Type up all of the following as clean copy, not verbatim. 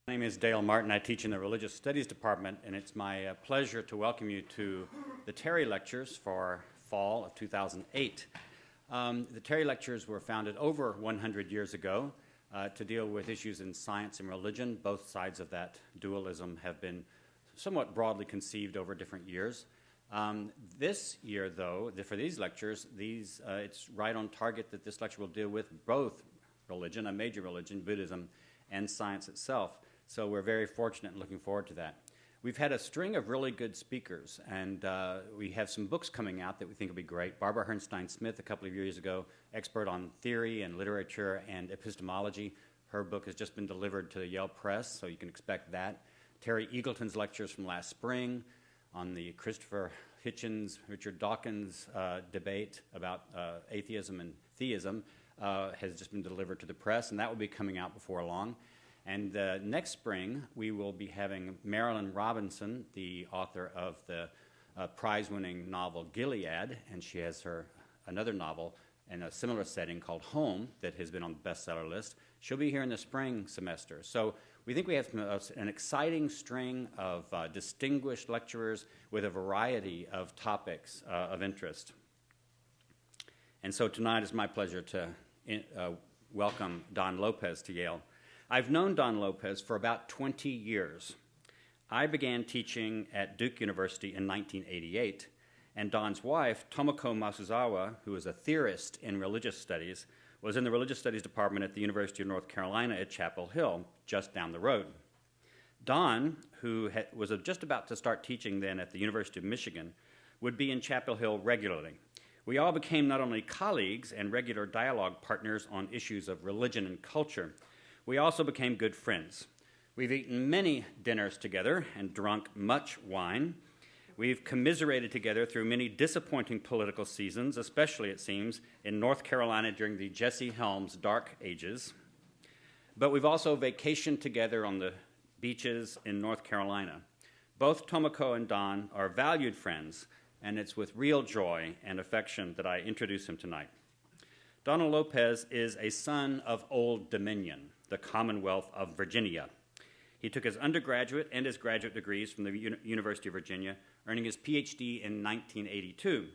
My name is Dale Martin. I teach in the Religious Studies Department, and it's my pleasure to welcome you to the Terry Lectures for fall of 2008. The Terry Lectures were founded over 100 years ago to deal with issues in science and religion. Both sides of that dualism have been somewhat broadly conceived over different years. This year, though, for these lectures, it's right on target that this lecture will deal with both religion, a major religion, Buddhism, and science itself. So we're very fortunate and looking forward to that. We've had a string of really good speakers, and we have some books coming out that we think will be great. Barbara Herrnstein-Smith, a couple of years ago, expert on theory and literature and epistemology. Her book has just been delivered to the Yale Press, so you can expect that. Terry Eagleton's lectures from last spring on the Christopher Hitchens, Richard Dawkins debate about atheism and theism has just been delivered to the press, and that will be coming out before long. And next spring, we will be having Marilyn Robinson, the author of the prize-winning novel Gilead, and she has another novel in a similar setting called Home that has been on the bestseller list. She'll be here in the spring semester. So we think we have an exciting string of distinguished lecturers with a variety of topics of interest. And so tonight is my pleasure to welcome Don Lopez to Yale. I've known Don Lopez for about 20 years. I began teaching at Duke University in 1988, and Don's wife, Tomoko Masuzawa, who is a theorist in religious studies, was in the religious studies department at the University of North Carolina at Chapel Hill, just down the road. Don, who was just about to start teaching then at the University of Michigan, would be in Chapel Hill regularly. We all became not only colleagues and regular dialogue partners on issues of religion and culture, we also became good friends. We've eaten many dinners together and drunk much wine. We've commiserated together through many disappointing political seasons, especially, it seems, in North Carolina during the Jesse Helms dark ages. But we've also vacationed together on the beaches in North Carolina. Both Tomoko and Don are valued friends, and it's with real joy and affection that I introduce him tonight. Donald Lopez is a son of Old Dominion, the Commonwealth of Virginia. He took his undergraduate and his graduate degrees from the University of Virginia, earning his PhD in 1982.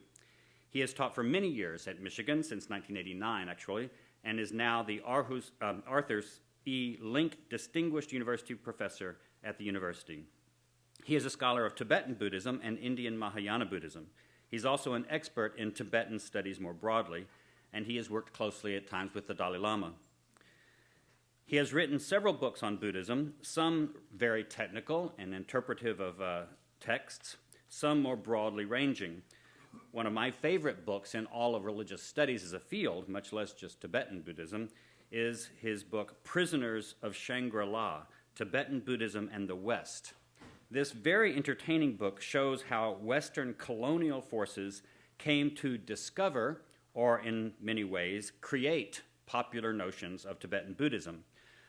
He has taught for many years at Michigan, since 1989 actually, and is now the Arthur E. Link Distinguished University Professor at the university. He is a scholar of Tibetan Buddhism and Indian Mahayana Buddhism. He's also an expert in Tibetan studies more broadly, and he has worked closely at times with the Dalai Lama. He has written several books on Buddhism, some very technical and interpretive of texts, some more broadly ranging. One of my favorite books in all of religious studies as a field, much less just Tibetan Buddhism, is his book, Prisoners of Shangi-La, Tibetan Buddhism and the West. This very entertaining book shows how Western colonial forces came to discover, or in many ways, create popular notions of Tibetan Buddhism.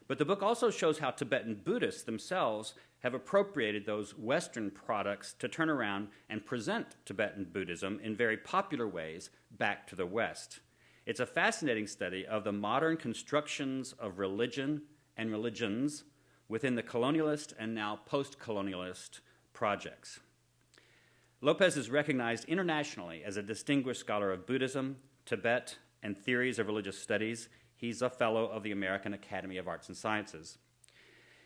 But the book also shows how Tibetan Buddhists themselves have appropriated those Western products to turn around and present Tibetan Buddhism in very popular ways back to the West. It's a fascinating study of the modern constructions of religion and religions within the colonialist and now post-colonialist projects. Lopez is recognized internationally as a distinguished scholar of Buddhism, Tibet, and theories of religious studies. He's a fellow of the American Academy of Arts and Sciences.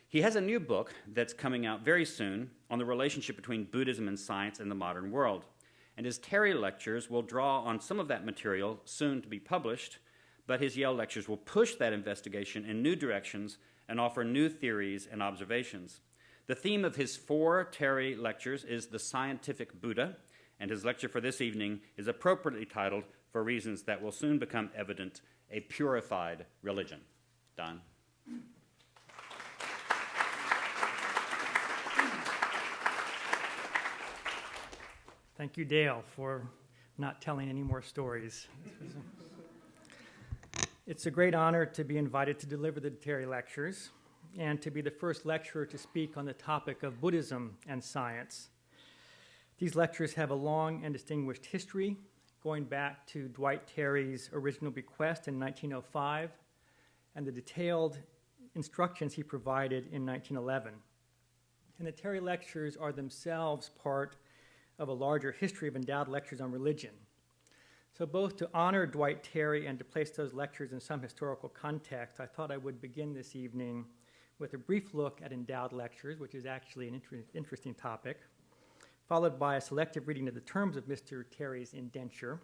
He has a new book that's coming out very soon on the relationship between Buddhism and science in the modern world. And his Terry lectures will draw on some of that material soon to be published, but his Yale lectures will push that investigation in new directions and offer new theories and observations. The theme of his 4 Terry lectures is the scientific Buddha, and his lecture for this evening is appropriately titled, for reasons that will soon become evident, A Purified Religion. Don. Thank you, Dale, for not telling any more stories. It's a great honor to be invited to deliver the Terry Lectures and to be the first lecturer to speak on the topic of Buddhism and science. These lectures have a long and distinguished history, going back to Dwight Terry's original bequest in 1905 and the detailed instructions he provided in 1911. And the Terry Lectures are themselves part of a larger history of endowed lectures on religion. So both to honor Dwight Terry and to place those lectures in some historical context, I thought I would begin this evening with a brief look at endowed lectures, which is actually an interesting topic, followed by a selective reading of the terms of Mr. Terry's indenture,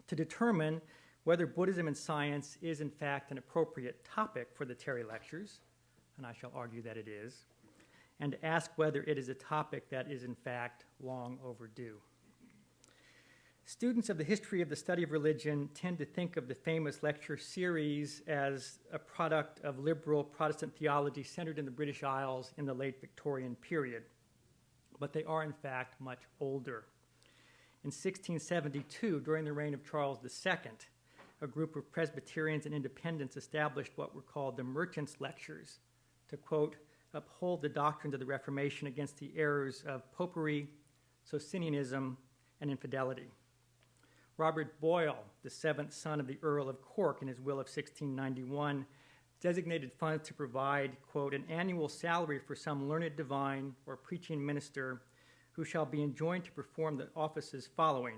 to determine whether Buddhism and science is in fact an appropriate topic for the Terry Lectures, and I shall argue that it is, and to ask whether it is a topic that is in fact long overdue. Students of the history of the study of religion tend to think of the famous lecture series as a product of liberal Protestant theology centered in the British Isles in the late Victorian period, but they are in fact much older. In 1672, during the reign of Charles II, a group of Presbyterians and Independents established what were called the Merchants' Lectures to, quote, uphold the doctrines of the Reformation against the errors of popery, Socinianism, and infidelity. Robert Boyle, the seventh son of the Earl of Cork, in his will of 1691, designated funds to provide, quote, an annual salary for some learned divine or preaching minister who shall be enjoined to perform the offices following.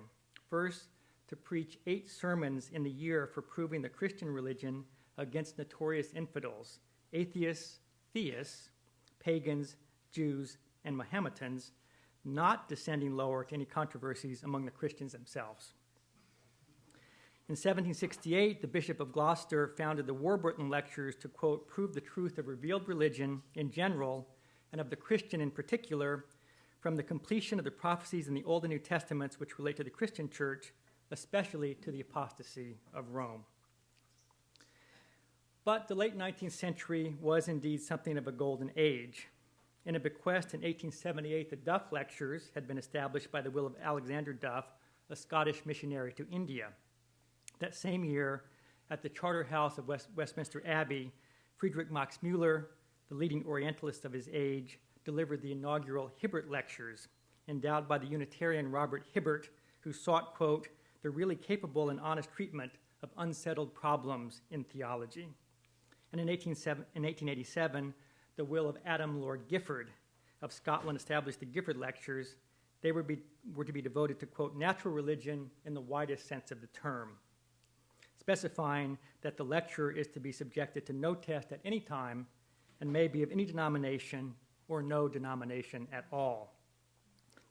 First, to preach 8 sermons in the year for proving the Christian religion against notorious infidels, atheists, theists, pagans, Jews, and Mohammedans, not descending lower to any controversies among the Christians themselves. In 1768, the Bishop of Gloucester founded the Warburton Lectures to, quote, prove the truth of revealed religion in general and of the Christian in particular from the completion of the prophecies in the Old and New Testaments which relate to the Christian church, especially to the apostasy of Rome. But the late 19th century was indeed something of a golden age. In a bequest in 1878, the Duff Lectures had been established by the will of Alexander Duff, a Scottish missionary to India. That same year, at the Charter House of Westminster Abbey, Friedrich Max Müller, the leading Orientalist of his age, delivered the inaugural Hibbert Lectures, endowed by the Unitarian Robert Hibbert, who sought, quote, the really capable and honest treatment of unsettled problems in theology. And in 1887, the will of Adam Lord Gifford of Scotland established the Gifford Lectures. They were to be devoted to, quote, natural religion in the widest sense of the term, specifying that the lecturer is to be subjected to no test at any time and may be of any denomination or no denomination at all.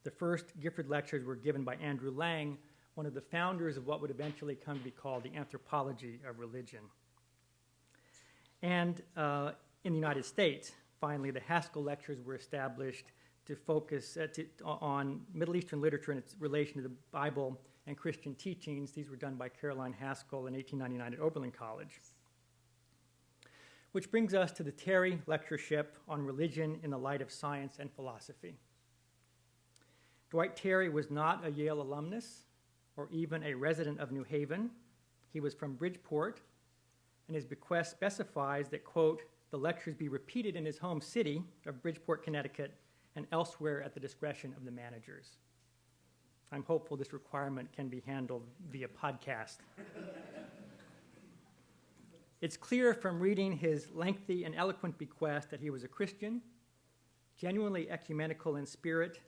The first Gifford Lectures were given by Andrew Lang, one of the founders of what would eventually come to be called the anthropology of religion. And in the United States, finally, the Haskell Lectures were established to focus on Middle Eastern literature and its relation to the Bible and Christian teachings. These were done by Caroline Haskell in 1899 at Oberlin College. Which brings us to the Terry Lectureship on Religion in the Light of Science and Philosophy. Dwight Terry was not a Yale alumnus or even a resident of New Haven. He was from Bridgeport, and his bequest specifies that, quote, the lectures be repeated in his home city of Bridgeport, Connecticut, and elsewhere at the discretion of the managers. I'm hopeful this requirement can be handled via podcast. It's clear from reading his lengthy and eloquent bequest that he was a Christian, genuinely ecumenical in spirit,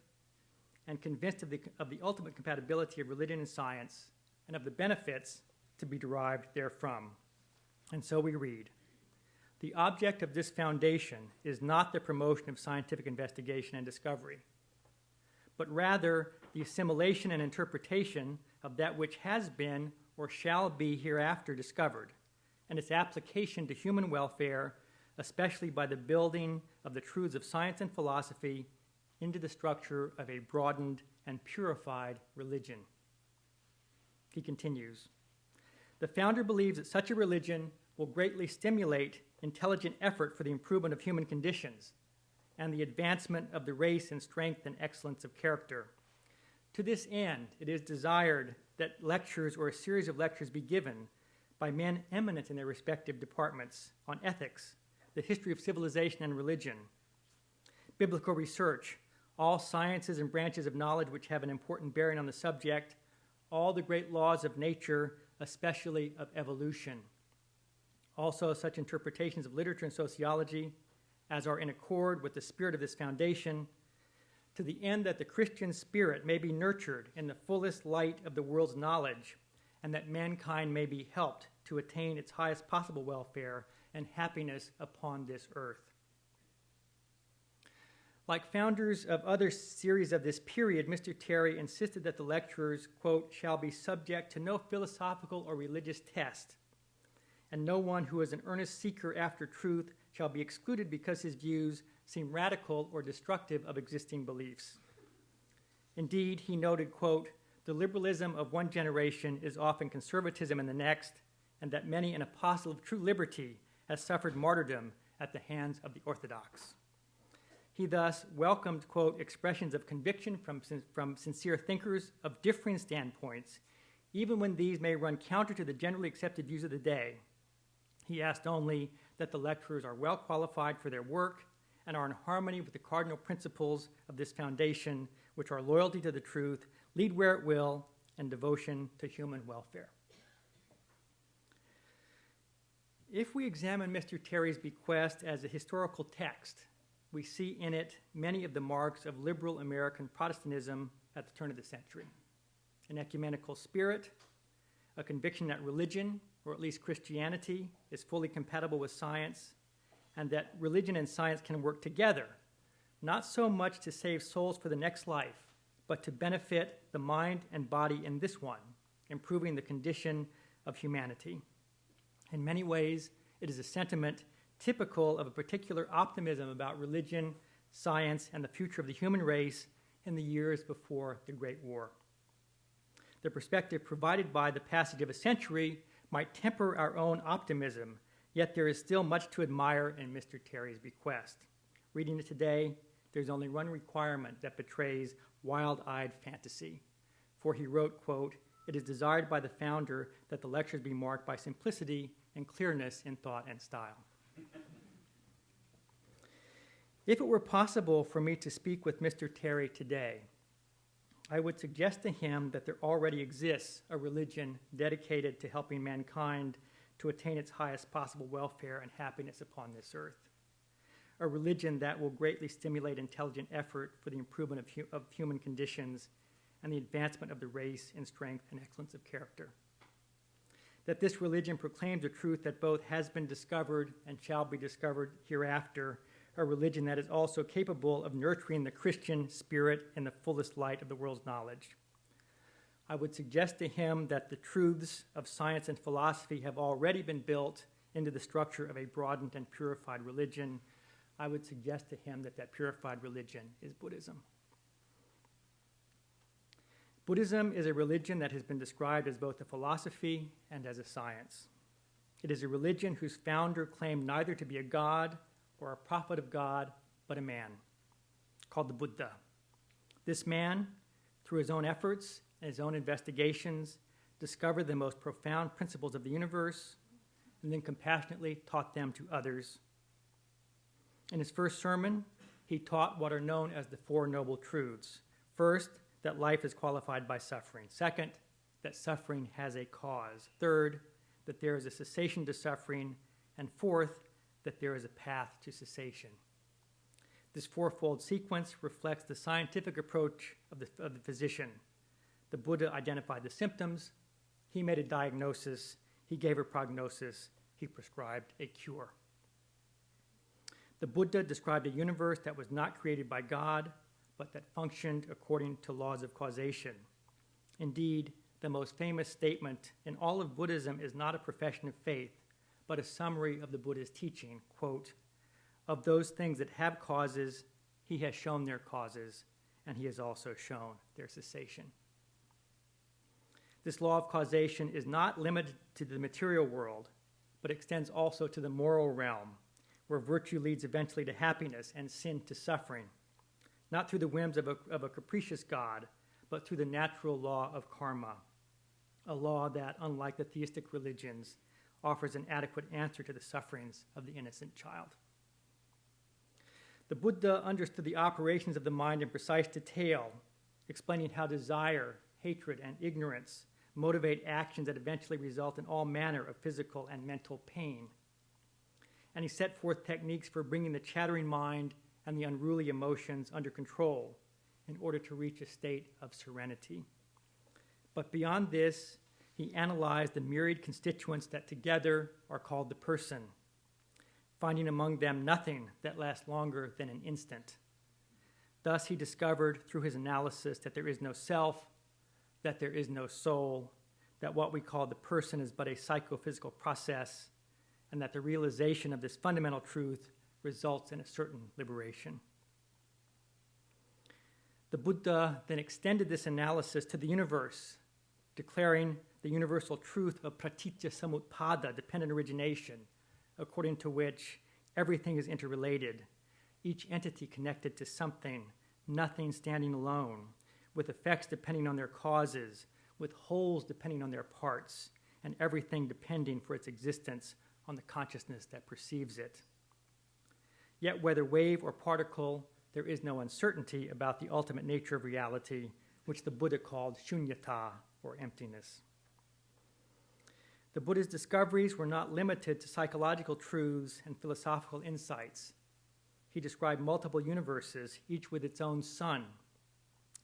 and convinced of the ultimate compatibility of religion and science and of the benefits to be derived therefrom. And so we read, the object of this foundation is not the promotion of scientific investigation and discovery, but rather the assimilation and interpretation of that which has been or shall be hereafter discovered, and its application to human welfare, especially by the building of the truths of science and philosophy into the structure of a broadened and purified religion. He continues, the founder believes that such a religion will greatly stimulate intelligent effort for the improvement of human conditions and the advancement of the race in strength and excellence of character. To this end, it is desired that lectures or a series of lectures be given by men eminent in their respective departments on ethics, the history of civilization and religion, biblical research, all sciences and branches of knowledge which have an important bearing on the subject, all the great laws of nature, especially of evolution, Also, such interpretations of literature and sociology as are in accord with the spirit of this foundation, to the end that the Christian spirit may be nurtured in the fullest light of the world's knowledge, and that mankind may be helped to attain its highest possible welfare and happiness upon this earth. Like founders of other series of this period, Mr. Terry insisted that the lecturers, quote, shall be subject to no philosophical or religious test, and no one who is an earnest seeker after truth shall be excluded because his views seem radical or destructive of existing beliefs. Indeed, he noted, quote, the liberalism of one generation is often conservatism in the next, and that many an apostle of true liberty has suffered martyrdom at the hands of the orthodox. He thus welcomed, quote, expressions of conviction from sincere thinkers of differing standpoints, even when these may run counter to the generally accepted views of the day. He asked only that the lecturers are well qualified for their work and are in harmony with the cardinal principles of this foundation, which are loyalty to the truth, lead where it will, and devotion to human welfare. If we examine Mr. Terry's bequest as a historical text, we see in it many of the marks of liberal American Protestantism at the turn of the century. An ecumenical spirit, a conviction that religion, or at least Christianity, is fully compatible with science, and that religion and science can work together, not so much to save souls for the next life, but to benefit the mind and body in this one, improving the condition of humanity. In many ways, it is a sentiment typical of a particular optimism about religion, science, and the future of the human race in the years before the Great War. The perspective provided by the passage of a century might temper our own optimism, yet there is still much to admire in Mr. Terry's bequest. Reading it today, there's only one requirement that betrays wild-eyed fantasy. For he wrote, quote, it is desired by the founder that the lectures be marked by simplicity and clearness in thought and style. If it were possible for me to speak with Mr. Terry today, I would suggest to him that there already exists a religion dedicated to helping mankind to attain its highest possible welfare and happiness upon this earth. A religion that will greatly stimulate intelligent effort for the improvement of human conditions and the advancement of the race in strength and excellence of character. That this religion proclaims a truth that both has been discovered and shall be discovered hereafter, a religion that is also capable of nurturing the Christian spirit in the fullest light of the world's knowledge. I would suggest to him that the truths of science and philosophy have already been built into the structure of a broadened and purified religion. I would suggest to him that that purified religion is Buddhism. Buddhism is a religion that has been described as both a philosophy and as a science. It is a religion whose founder claimed neither to be a god or a prophet of God, but a man, called the Buddha. This man, through his own efforts and his own investigations, discovered the most profound principles of the universe, and then compassionately taught them to others. In his first sermon, he taught what are known as the Four Noble Truths. First, that life is qualified by suffering. Second, that suffering has a cause. Third, that there is a cessation to suffering. And fourth, that there is a path to cessation. This fourfold sequence reflects the scientific approach of the physician. The Buddha identified the symptoms, he made a diagnosis, he gave a prognosis, he prescribed a cure. The Buddha described a universe that was not created by God, but that functioned according to laws of causation. Indeed, the most famous statement in all of Buddhism is not a profession of faith, but a summary of the Buddha's teaching, quote, of those things that have causes, he has shown their causes, and he has also shown their cessation. This law of causation is not limited to the material world, but extends also to the moral realm, where virtue leads eventually to happiness and sin to suffering, not through the whims of a capricious God, but through the natural law of karma, a law that, unlike the theistic religions, offers an adequate answer to the sufferings of the innocent child. The Buddha understood the operations of the mind in precise detail, explaining how desire, hatred, and ignorance motivate actions that eventually result in all manner of physical and mental pain. and he set forth techniques for bringing the chattering mind and the unruly emotions under control in order to reach a state of serenity. But beyond this, he analyzed the myriad constituents that together are called the person, finding among them nothing that lasts longer than an instant. Thus, he discovered through his analysis that there is no self, that there is no soul, that what we call the person is but a psychophysical process, and that the realization of this fundamental truth results in a certain liberation. The Buddha then extended this analysis to the universe, declaring the universal truth of pratitya samutpada, dependent origination, according to which everything is interrelated, each entity connected to something, nothing standing alone, with effects depending on their causes, with wholes depending on their parts, and everything depending for its existence on the consciousness that perceives it. Yet whether wave or particle, there is no uncertainty about the ultimate nature of reality, which the Buddha called shunyata, or emptiness. The Buddha's discoveries were not limited to psychological truths and philosophical insights. He described multiple universes, each with its own sun,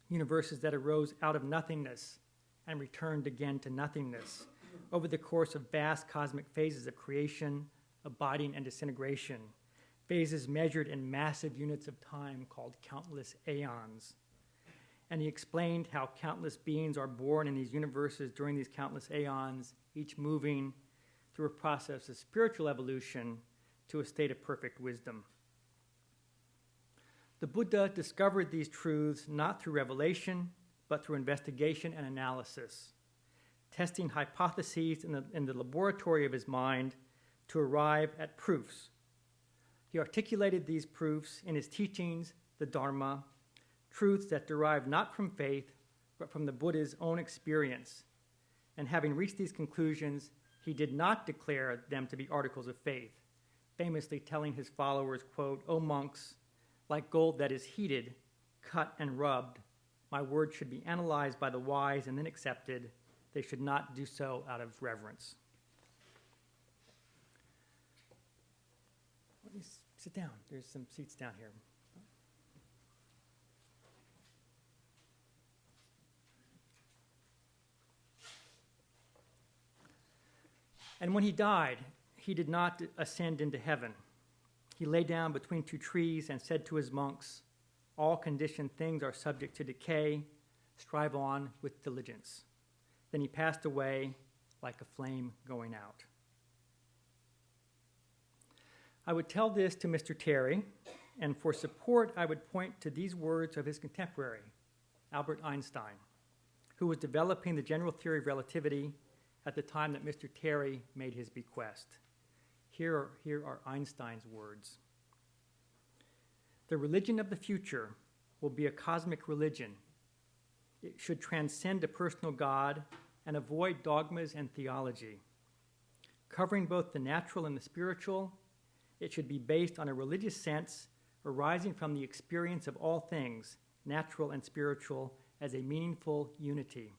universes that arose out of nothingness and returned again to nothingness over the course of vast cosmic phases of creation, abiding, and disintegration, phases measured in massive units of time called countless aeons. And he explained how countless beings are born in these universes during these countless aeons, each moving through a process of spiritual evolution to a state of perfect wisdom. The Buddha discovered these truths not through revelation, but through investigation and analysis, testing hypotheses in the laboratory of his mind to arrive at proofs. He articulated these proofs in his teachings, the Dharma, truths that derive not from faith, but from the Buddha's own experience. And having reached these conclusions, he did not declare them to be articles of faith, famously telling his followers, quote, "O monks, like gold that is heated, cut, and rubbed, my words should be analyzed by the wise and then accepted. They should not do so out of reverence." Let me sit down. There's some seats down here. And when he died, he did not ascend into heaven. He lay down between two trees and said to his monks, "All conditioned things are subject to decay. Strive on with diligence." Then he passed away like a flame going out. I would tell this to Mr. Terry, and for support, I would point to these words of his contemporary, Albert Einstein, who was developing the general theory of relativity at the time that Mr. Terry made his bequest. Here are Einstein's words. "The religion of the future will be a cosmic religion. It should transcend a personal God and avoid dogmas and theology. Covering both the natural and the spiritual, it should be based on a religious sense arising from the experience of all things, natural and spiritual, as a meaningful unity.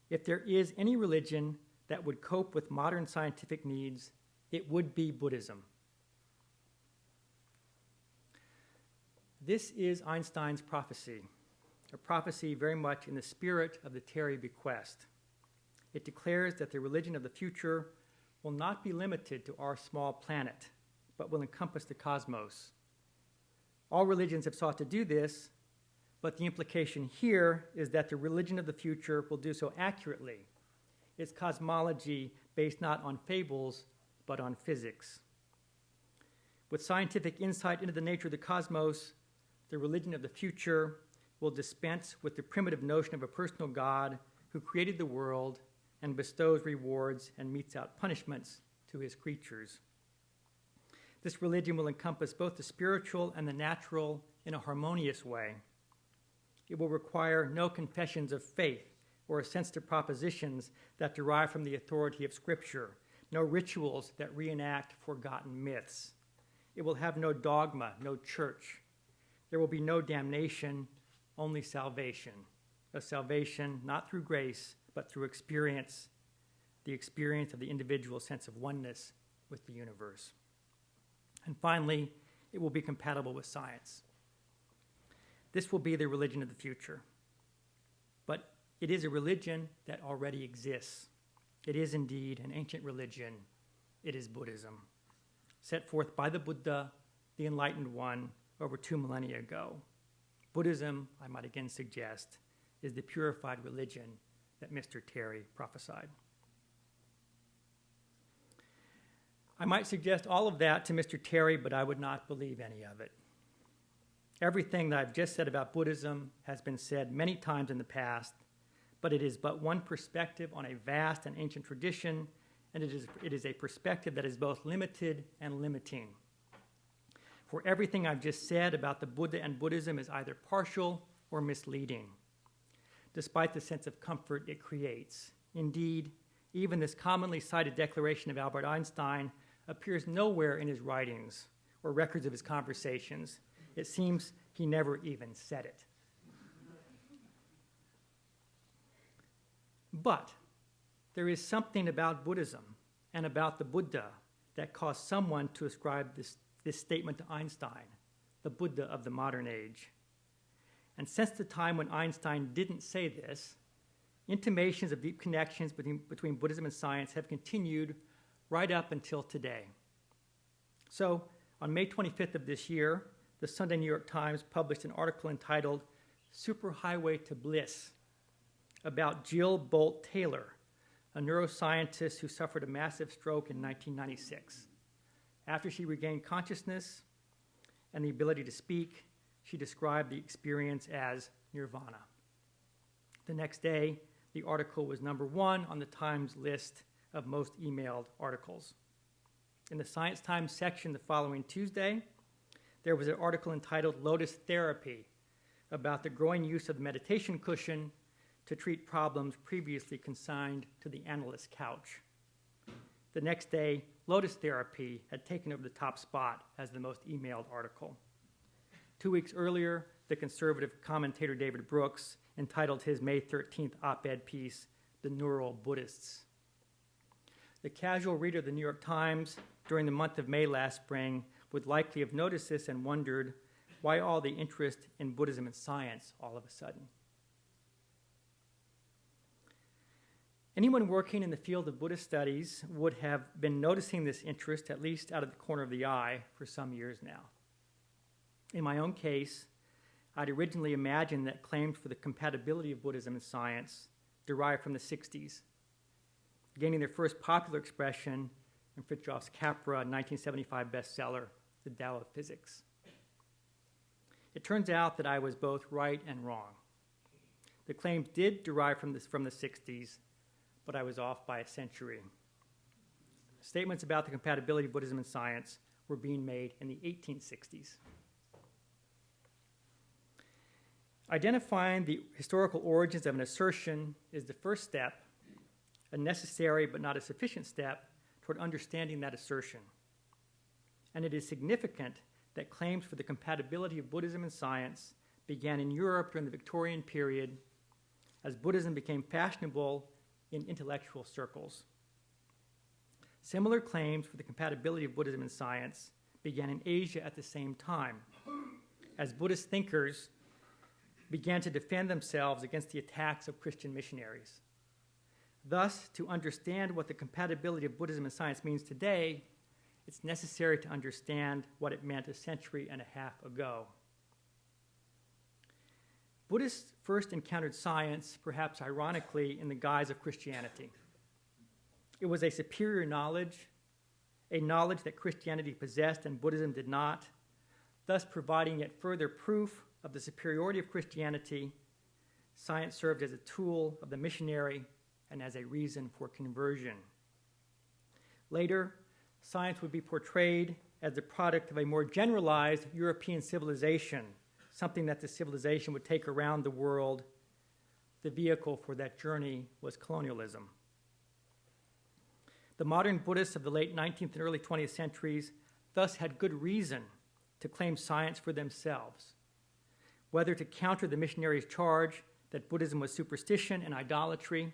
If there is any religion that would cope with modern scientific needs, it would be Buddhism." This is Einstein's prophecy, a prophecy very much in the spirit of the Terry bequest. It declares that the religion of the future will not be limited to our small planet, but will encompass the cosmos. All religions have sought to do this, but the implication here is that the religion of the future will do so accurately, its cosmology based not on fables, but on physics. With scientific insight into the nature of the cosmos, the religion of the future will dispense with the primitive notion of a personal God who created the world and bestows rewards and metes out punishments to his creatures. This religion will encompass both the spiritual and the natural in a harmonious way. It will require no confessions of faith or sensitive propositions that derive from the authority of Scripture, no rituals that reenact forgotten myths. It will have no dogma, no church. There will be no damnation, only salvation. A salvation not through grace, but through experience, the experience of the individual sense of oneness with the universe. And finally, it will be compatible with science. This will be the religion of the future. But it is a religion that already exists. It is indeed an ancient religion. It is Buddhism, set forth by the Buddha, the Enlightened One, over 2 millennia ago. Buddhism, I might again suggest, is the purified religion that Mr. Terry prophesied. I might suggest all of that to Mr. Terry, but I would not believe any of it. Everything that I've just said about Buddhism has been said many times in the past, but it is but one perspective on a vast and ancient tradition, and it is a perspective that is both limited and limiting. For everything I've just said about the Buddha and Buddhism is either partial or misleading, despite the sense of comfort it creates. Indeed, even this commonly cited declaration of Albert Einstein appears nowhere in his writings or records of his conversations. It seems he never even said it. But there is something about Buddhism and about the Buddha that caused someone to ascribe this statement to Einstein, the Buddha of the modern age. And since the time when Einstein didn't say this, intimations of deep connections between Buddhism and science have continued right up until today. So, on May 25th of this year, the Sunday New York Times published an article entitled Superhighway to Bliss about Jill Bolt Taylor, a neuroscientist who suffered a massive stroke in 1996. After she regained consciousness and the ability to speak, she described the experience as nirvana. The next day, the article was number 1 on the Times list of most emailed articles. In the Science Times section the following Tuesday, there was an article entitled Lotus Therapy about the growing use of the meditation cushion to treat problems previously consigned to the analyst's couch. The next day, Lotus Therapy had taken over the top spot as the most emailed article. 2 weeks earlier, the conservative commentator David Brooks entitled his May 13th op-ed piece, The Neural Buddhists. The casual reader of the New York Times during the month of May last spring would likely have noticed this and wondered why all the interest in Buddhism and science all of a sudden. Anyone working in the field of Buddhist studies would have been noticing this interest, at least out of the corner of the eye, for some years now. In my own case, I'd originally imagined that claims for the compatibility of Buddhism and science derived from the 60s, gaining their first popular expression in Fritjof's Capra 1975 bestseller, The Tao of Physics. It turns out that I was both right and wrong. The claims did derive from the 60s, but I was off by a century. Statements about the compatibility of Buddhism and science were being made in the 1860s. Identifying the historical origins of an assertion is the first step, a necessary but not a sufficient step toward understanding that assertion. And it is significant that claims for the compatibility of Buddhism and science began in Europe during the Victorian period as Buddhism became fashionable in intellectual circles. Similar claims for the compatibility of Buddhism and science began in Asia at the same time, as Buddhist thinkers began to defend themselves against the attacks of Christian missionaries. Thus, to understand what the compatibility of Buddhism and science means today, it's necessary to understand what it meant a century and a half ago. Buddhists first encountered science, perhaps ironically, in the guise of Christianity. It was a superior knowledge, a knowledge that Christianity possessed and Buddhism did not, thus providing yet further proof of the superiority of Christianity. Science served as a tool of the missionary and as a reason for conversion. Later, science would be portrayed as the product of a more generalized European civilization, something that the civilization would take around the world. The vehicle for that journey was colonialism. The modern Buddhists of the late 19th and early 20th centuries thus had good reason to claim science for themselves, whether to counter the missionaries' charge that Buddhism was superstition and idolatry,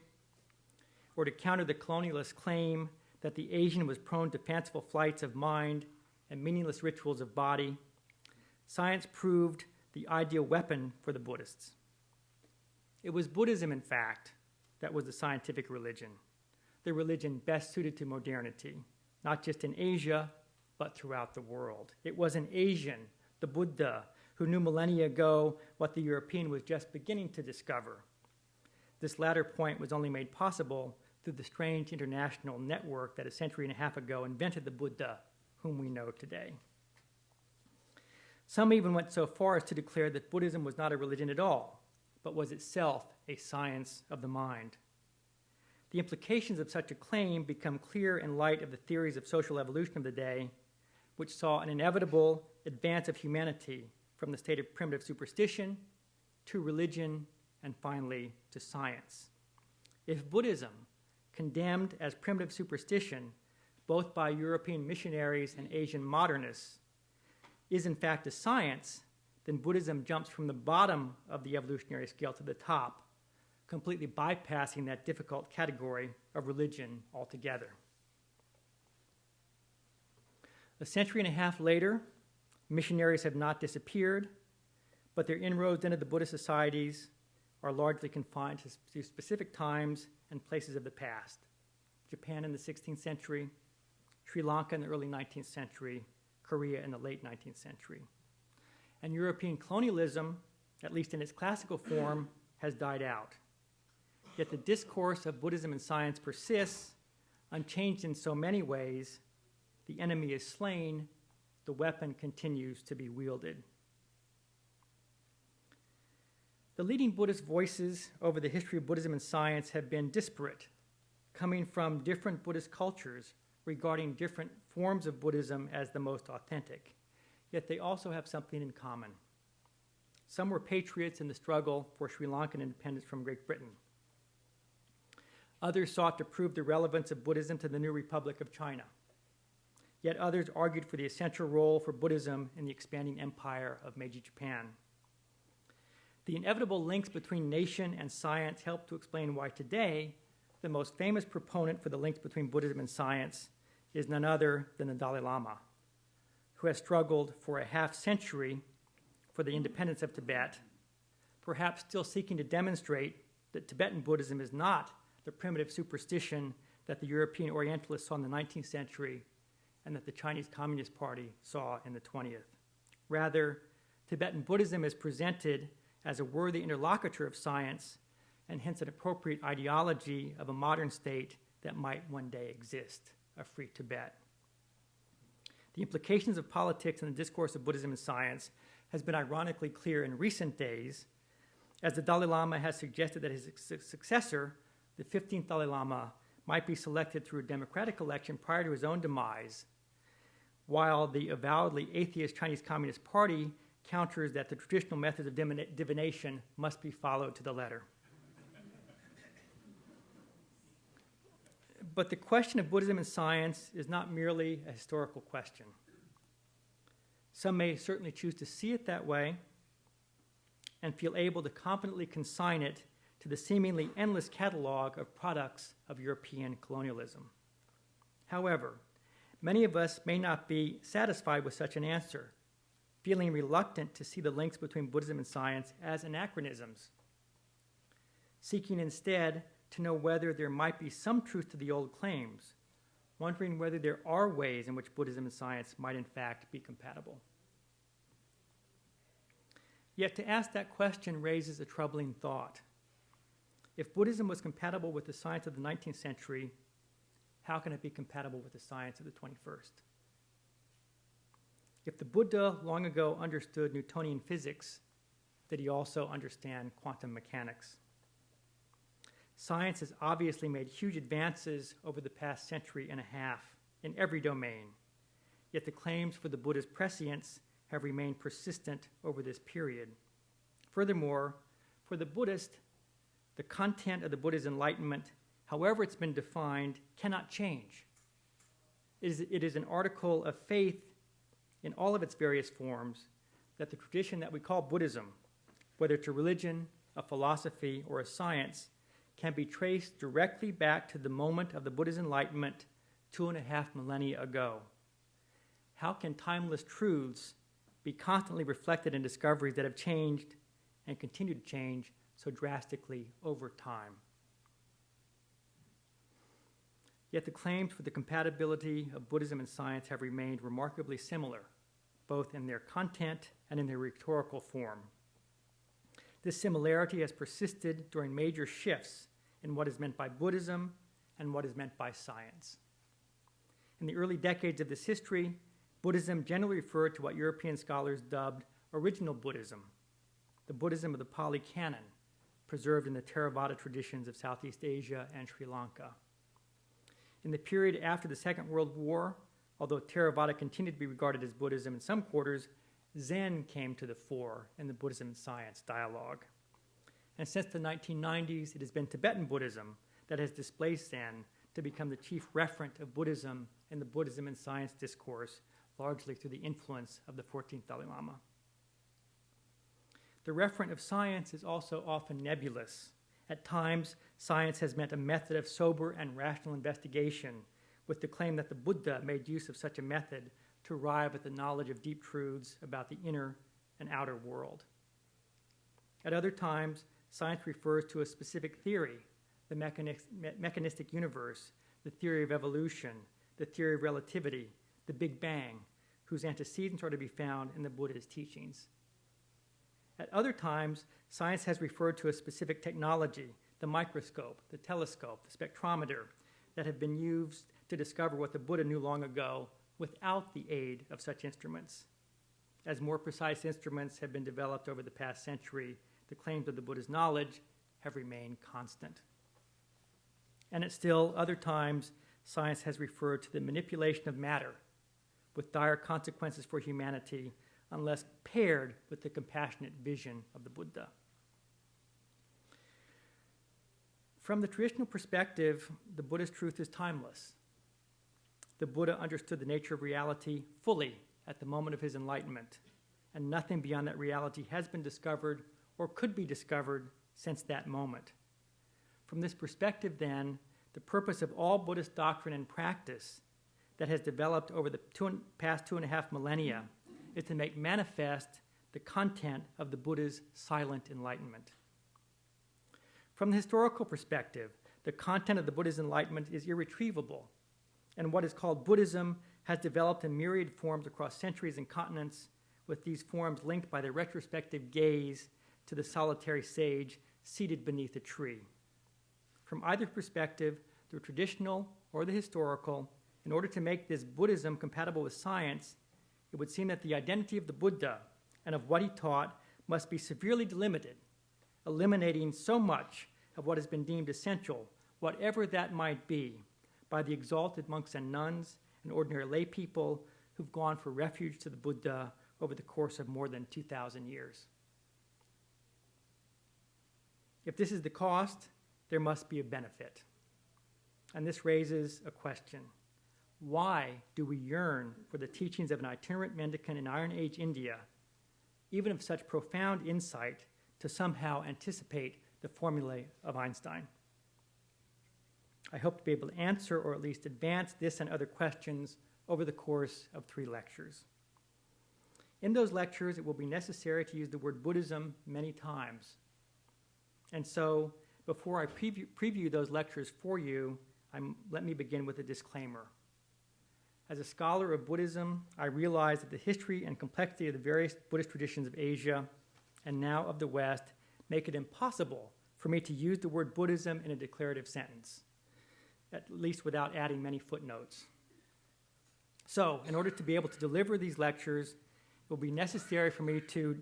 or to counter the colonialist claim that the Asian was prone to fanciful flights of mind and meaningless rituals of body, science proved the ideal weapon for the Buddhists. It was Buddhism, in fact, that was the scientific religion, the religion best suited to modernity, not just in Asia, but throughout the world. It was an Asian, the Buddha, who knew millennia ago what the European was just beginning to discover. This latter point was only made possible through the strange international network that a century and a half ago invented the Buddha, whom we know today. Some even went so far as to declare that Buddhism was not a religion at all, but was itself a science of the mind. The implications of such a claim become clear in light of the theories of social evolution of the day, which saw an inevitable advance of humanity from the state of primitive superstition to religion and finally to science. If Buddhism, condemned as primitive superstition both by European missionaries and Asian modernists, is in fact a science, then Buddhism jumps from the bottom of the evolutionary scale to the top, completely bypassing that difficult category of religion altogether. A century and a half later, missionaries have not disappeared, but their inroads into the Buddhist societies are largely confined to specific times and places of the past. Japan in the 16th century, Sri Lanka in the early 19th century, Korea in the late 19th century. And European colonialism, at least in its classical form, has died out. Yet the discourse of Buddhism and science persists, unchanged in so many ways. The enemy is slain, the weapon continues to be wielded. The leading Buddhist voices over the history of Buddhism and science have been disparate, coming from different Buddhist cultures regarding different forms of Buddhism as the most authentic. Yet they also have something in common. Some were patriots in the struggle for Sri Lankan independence from Great Britain. Others sought to prove the relevance of Buddhism to the new Republic of China. Yet others argued for the essential role for Buddhism in the expanding empire of Meiji Japan. The inevitable links between nation and science help to explain why today the most famous proponent for the links between Buddhism and science is none other than the Dalai Lama, who has struggled for a half century for the independence of Tibet, perhaps still seeking to demonstrate that Tibetan Buddhism is not the primitive superstition that the European Orientalists saw in the 19th century and that the Chinese Communist Party saw in the 20th. Rather, Tibetan Buddhism is presented as a worthy interlocutor of science and hence an appropriate ideology of a modern state that might one day exist, a free Tibet. The implications of politics in the discourse of Buddhism and science has been ironically clear in recent days, as the Dalai Lama has suggested that his successor, the 15th Dalai Lama, might be selected through a democratic election prior to his own demise, while the avowedly atheist Chinese Communist Party counters that the traditional methods of divination must be followed to the letter. But the question of Buddhism and science is not merely a historical question. Some may certainly choose to see it that way and feel able to confidently consign it to the seemingly endless catalog of products of European colonialism. However, many of us may not be satisfied with such an answer, feeling reluctant to see the links between Buddhism and science as anachronisms, seeking instead to know whether there might be some truth to the old claims, wondering whether there are ways in which Buddhism and science might in fact be compatible. Yet to ask that question raises a troubling thought. If Buddhism was compatible with the science of the 19th century, how can it be compatible with the science of the 21st? If the Buddha long ago understood Newtonian physics, did he also understand quantum mechanics? Science has obviously made huge advances over the past century and a half in every domain, yet the claims for the Buddha's prescience have remained persistent over this period. Furthermore, for the Buddhist, the content of the Buddha's enlightenment, however it's been defined, cannot change. It is an article of faith in all of its various forms that the tradition that we call Buddhism, whether it's a religion, a philosophy, or a science, can be traced directly back to the moment of the Buddha's enlightenment 2.5 millennia ago. how can timeless truths be constantly reflected in discoveries that have changed and continue to change so drastically over time? Yet the claims for the compatibility of Buddhism and science have remained remarkably similar, both in their content and in their rhetorical form. This similarity has persisted during major shifts in what is meant by Buddhism and what is meant by science. In the early decades of this history, Buddhism generally referred to what European scholars dubbed original Buddhism, the Buddhism of the Pali Canon, preserved in the Theravada traditions of Southeast Asia and Sri Lanka. In the period after the Second World War, although Theravada continued to be regarded as Buddhism in some quarters, Zen came to the fore in the Buddhism and science dialogue. And since the 1990s, it has been Tibetan Buddhism that has displaced Zen to become the chief referent of Buddhism in the Buddhism and science discourse, largely through the influence of the 14th Dalai Lama. The referent of science is also often nebulous. At times, science has meant a method of sober and rational investigation, with the claim that the Buddha made use of such a method to arrive at the knowledge of deep truths about the inner and outer world. At other times, science refers to a specific theory, the mechanistic universe, the theory of evolution, the theory of relativity, the Big Bang, whose antecedents are to be found in the Buddha's teachings. At other times, science has referred to a specific technology, the microscope, the telescope, the spectrometer, that have been used to discover what the Buddha knew long ago without the aid of such instruments. As more precise instruments have been developed over the past century, the claims of the Buddha's knowledge have remained constant. And at still other times, science has referred to the manipulation of matter with dire consequences for humanity unless paired with the compassionate vision of the Buddha. From the traditional perspective, the Buddhist truth is timeless. The Buddha understood the nature of reality fully at the moment of his enlightenment, and nothing beyond that reality has been discovered or could be discovered since that moment. From this perspective, then, the purpose of all Buddhist doctrine and practice that has developed over the past 2.5 millennia is to make manifest the content of the Buddha's silent enlightenment. From the historical perspective, the content of the Buddha's enlightenment is irretrievable, and what is called Buddhism has developed in myriad forms across centuries and continents, with these forms linked by the retrospective gaze to the solitary sage seated beneath a tree. From either perspective, the traditional or the historical, in order to make this Buddhism compatible with science, it would seem that the identity of the Buddha and of what he taught must be severely delimited, eliminating so much of what has been deemed essential, whatever that might be, by the exalted monks and nuns and ordinary lay people who've gone for refuge to the Buddha over the course of more than 2,000 years. If this is the cost, there must be a benefit. And this raises a question. Why do we yearn for the teachings of an itinerant mendicant in Iron Age India, even of such profound insight, to somehow anticipate the formulae of Einstein? I hope to be able to answer or at least advance this and other questions over the course of 3 lectures. In those lectures, it will be necessary to use the word Buddhism many times. And so, before I preview those lectures for you, let me begin with a disclaimer. As a scholar of Buddhism, I realize that the history and complexity of the various Buddhist traditions of Asia and now of the West make it impossible for me to use the word Buddhism in a declarative sentence, at least without adding many footnotes. So, in order to be able to deliver these lectures, it will be necessary for me to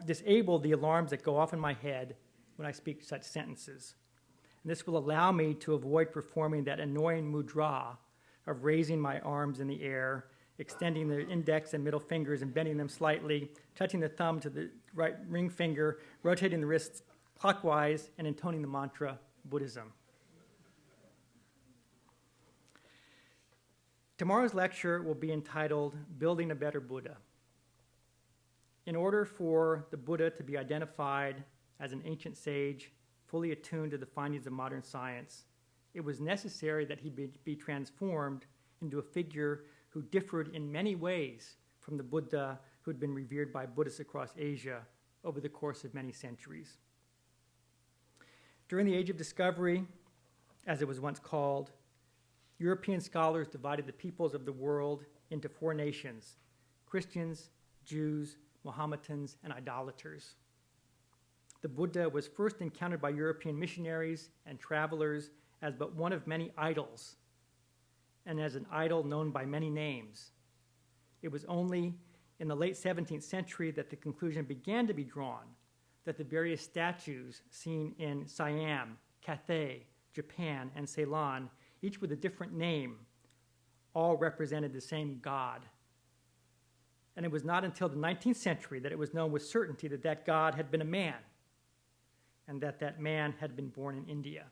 disable the alarms that go off in my head when I speak such sentences. And this will allow me to avoid performing that annoying mudra of raising my arms in the air, extending the index and middle fingers and bending them slightly, touching the thumb to the right ring finger, rotating the wrists clockwise, and intoning the mantra, Buddhism. Tomorrow's lecture will be entitled, Building a Better Buddha. In order for the Buddha to be identified as an ancient sage, fully attuned to the findings of modern science, it was necessary that he be transformed into a figure who differed in many ways from the Buddha who had been revered by Buddhists across Asia over the course of many centuries. During the Age of Discovery, as it was once called, European scholars divided the peoples of the world into four nations: Christians, Jews, Mohammedans, and idolaters. The Buddha was first encountered by European missionaries and travelers as but one of many idols, and as an idol known by many names. It was only in the late 17th century that the conclusion began to be drawn that the various statues seen in Siam, Cathay, Japan, and Ceylon, each with a different name, all represented the same God. And it was not until the 19th century that it was known with certainty that that God had been a man, and that that man had been born in India.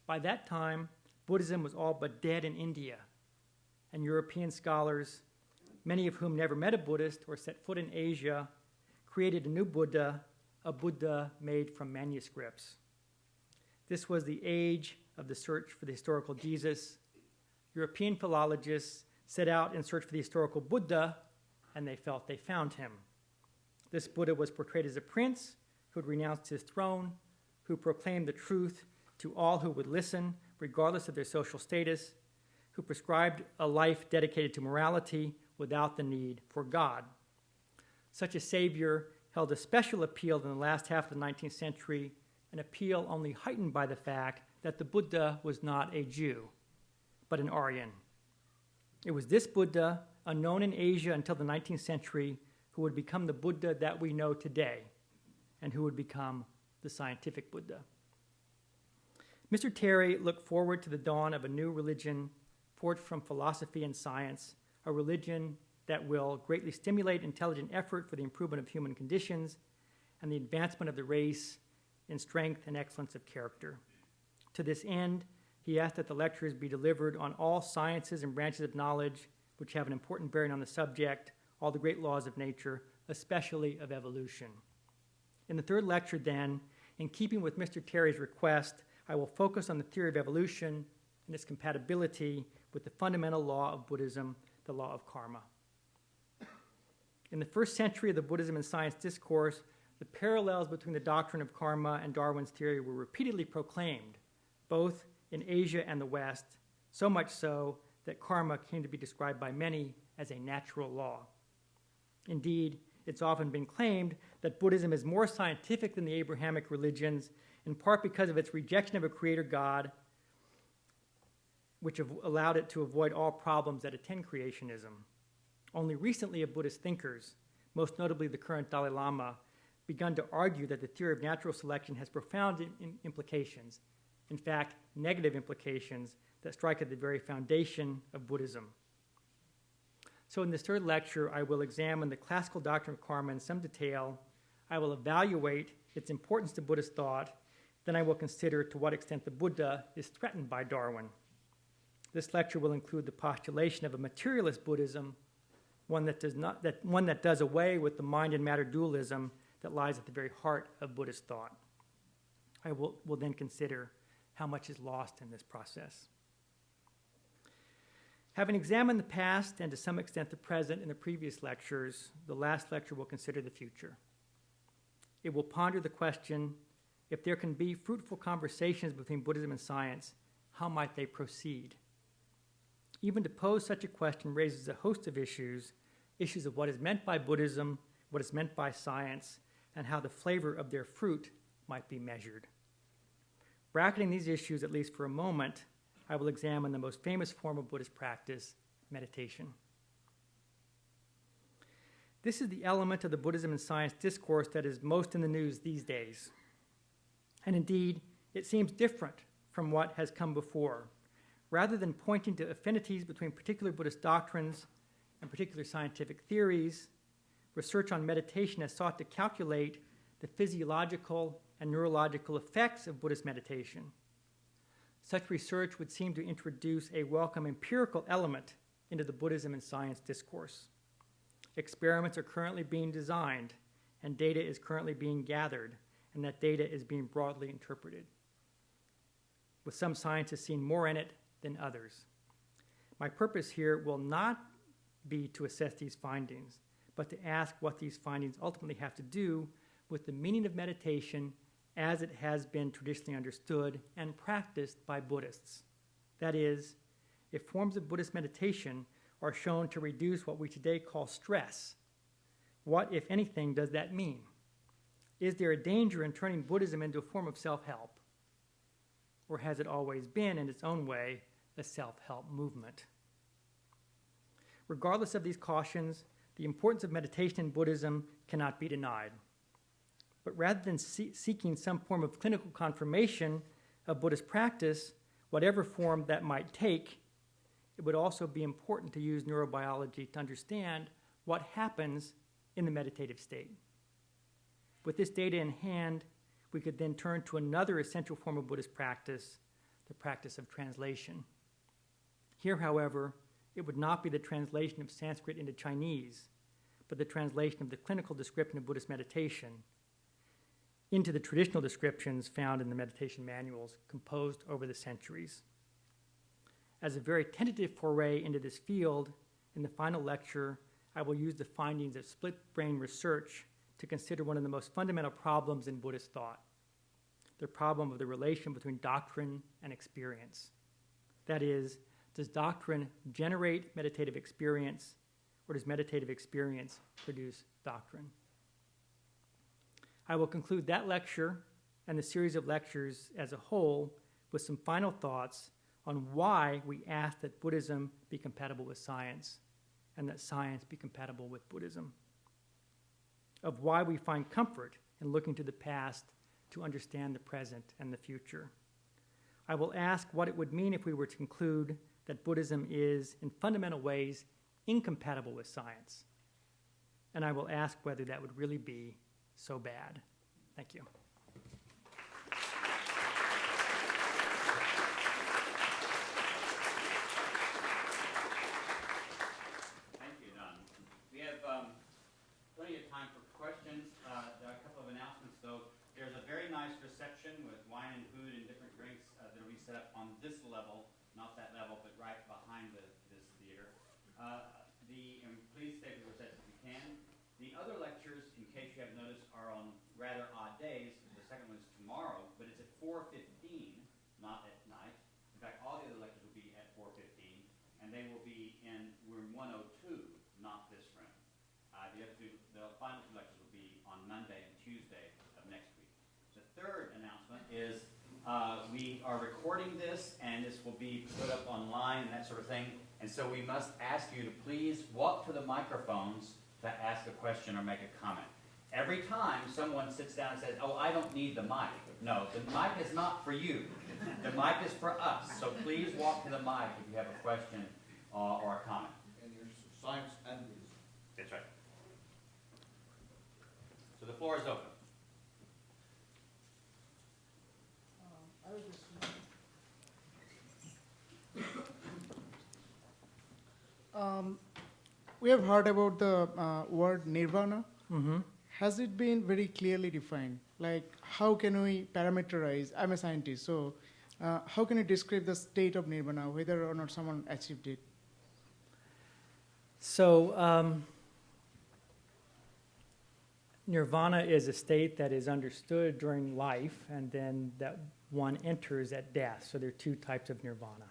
By that time, Buddhism was all but dead in India, and European scholars, many of whom never met a Buddhist or set foot in Asia, created a new Buddha, a Buddha made from manuscripts. This was the age of the search for the historical Jesus. European philologists set out in search for the historical Buddha, and they felt they found him. This Buddha was portrayed as a prince who had renounced his throne, who proclaimed the truth to all who would listen, regardless of their social status, who prescribed a life dedicated to morality without the need for God. Such a savior held a special appeal in the last half of the 19th century, an appeal only heightened by the fact that the Buddha was not a Jew, but an Aryan. It was this Buddha, unknown in Asia until the 19th century, who would become the Buddha that we know today, and who would become the scientific Buddha. Mr. Terry looked forward to the dawn of a new religion forged from philosophy and science, a religion that will greatly stimulate intelligent effort for the improvement of human conditions and the advancement of the race in strength and excellence of character. To this end, he asked that the lectures be delivered on all sciences and branches of knowledge which have an important bearing on the subject, all the great laws of nature, especially of evolution. In the third lecture, then, in keeping with Mr. Terry's request, I will focus on the theory of evolution and its compatibility with the fundamental law of Buddhism, the law of karma. In the first century of the Buddhism and Science discourse, the parallels between the doctrine of karma and Darwin's theory were repeatedly proclaimed, both in Asia and the West, so much so that karma came to be described by many as a natural law. Indeed, it's often been claimed that Buddhism is more scientific than the Abrahamic religions, in part because of its rejection of a creator God, which have allowed it to avoid all problems that attend creationism. Only recently have Buddhist thinkers, most notably the current Dalai Lama, begun to argue that the theory of natural selection has profound implications, in fact, negative implications that strike at the very foundation of Buddhism. So in this third lecture, I will examine the classical doctrine of karma in some detail. I will evaluate its importance to Buddhist thought. Then I will consider to what extent the Buddha is threatened by Darwin. This lecture will include the postulation of a materialist Buddhism, one that does away with the mind and matter dualism that lies at the very heart of Buddhist thought. I will then consider how much is lost in this process. Having examined the past and to some extent the present in the previous lectures, the last lecture will consider the future. It will ponder the question, if there can be fruitful conversations between Buddhism and science, how might they proceed? Even to pose such a question raises a host of issues of what is meant by Buddhism, what is meant by science, and how the flavor of their fruit might be measured. Bracketing these issues, at least for a moment, I will examine the most famous form of Buddhist practice, meditation. This is the element of the Buddhism and Science discourse that is most in the news these days. And indeed, it seems different from what has come before. Rather than pointing to affinities between particular Buddhist doctrines and particular scientific theories, research on meditation has sought to calculate the physiological and neurological effects of Buddhist meditation. Such research would seem to introduce a welcome empirical element into the Buddhism and Science discourse. Experiments are currently being designed, and data is currently being gathered, and that data is being broadly interpreted, with some scientists seeing more in it than others. My purpose here will not be to assess these findings, but to ask what these findings ultimately have to do with the meaning of meditation as it has been traditionally understood and practiced by Buddhists. That is, if forms of Buddhist meditation are shown to reduce what we today call stress, what, if anything, does that mean? Is there a danger in turning Buddhism into a form of self-help? Or has it always been, in its own way, a self-help movement? Regardless of these cautions, the importance of meditation in Buddhism cannot be denied. But rather than seeking some form of clinical confirmation of Buddhist practice, whatever form that might take, it would also be important to use neurobiology to understand what happens in the meditative state. With this data in hand, we could then turn to another essential form of Buddhist practice, the practice of translation. Here, however, it would not be the translation of Sanskrit into Chinese, but the translation of the clinical description of Buddhist meditation into the traditional descriptions found in the meditation manuals composed over the centuries. As a very tentative foray into this field, in the final lecture, I will use the findings of split-brain research to consider one of the most fundamental problems in Buddhist thought, the problem of the relation between doctrine and experience. That is, does doctrine generate meditative experience, or does meditative experience produce doctrine? I will conclude that lecture and the series of lectures as a whole with some final thoughts on why we ask that Buddhism be compatible with science and that science be compatible with Buddhism, of why we find comfort in looking to the past to understand the present and the future. I will ask what it would mean if we were to conclude that Buddhism is, in fundamental ways, incompatible with science. And I will ask whether that would really be so bad. Thank you. Thank you, Don. We have plenty of time for questions. There are a couple of announcements, though. There's a very nice reception with wine and food and different drinks that will be set up on this level, not that level, but right behind this theater. Please stay for the reception if you can. The other lectures, in case you haven't noticed, are on rather odd days. The second one is tomorrow, but it's at 4:15, not at night. In fact, all the other lectures will be at 4:15, and they will be in room 102, not this room. The final two lectures will be on Monday and Tuesday of next week. The third announcement is we are recording this, and this will be put up online and that sort of thing. And so we must ask you to please walk to the microphones to ask a question or make a comment. Every time someone sits down and says, "Oh, I don't need the mic." No, the mic is not for you. The mic is for us. So please walk to the mic if you have a question or a comment. And your science and Buddhism. That's right. So the floor is open. I was just we have heard about the word nirvana. Mm-hmm. Has it been very clearly defined? Like, how can we parameterize? I'm a scientist, so how can you describe the state of nirvana, whether or not someone achieved it? So, nirvana is a state that is understood during life and then that one enters at death. So there are two types of nirvana.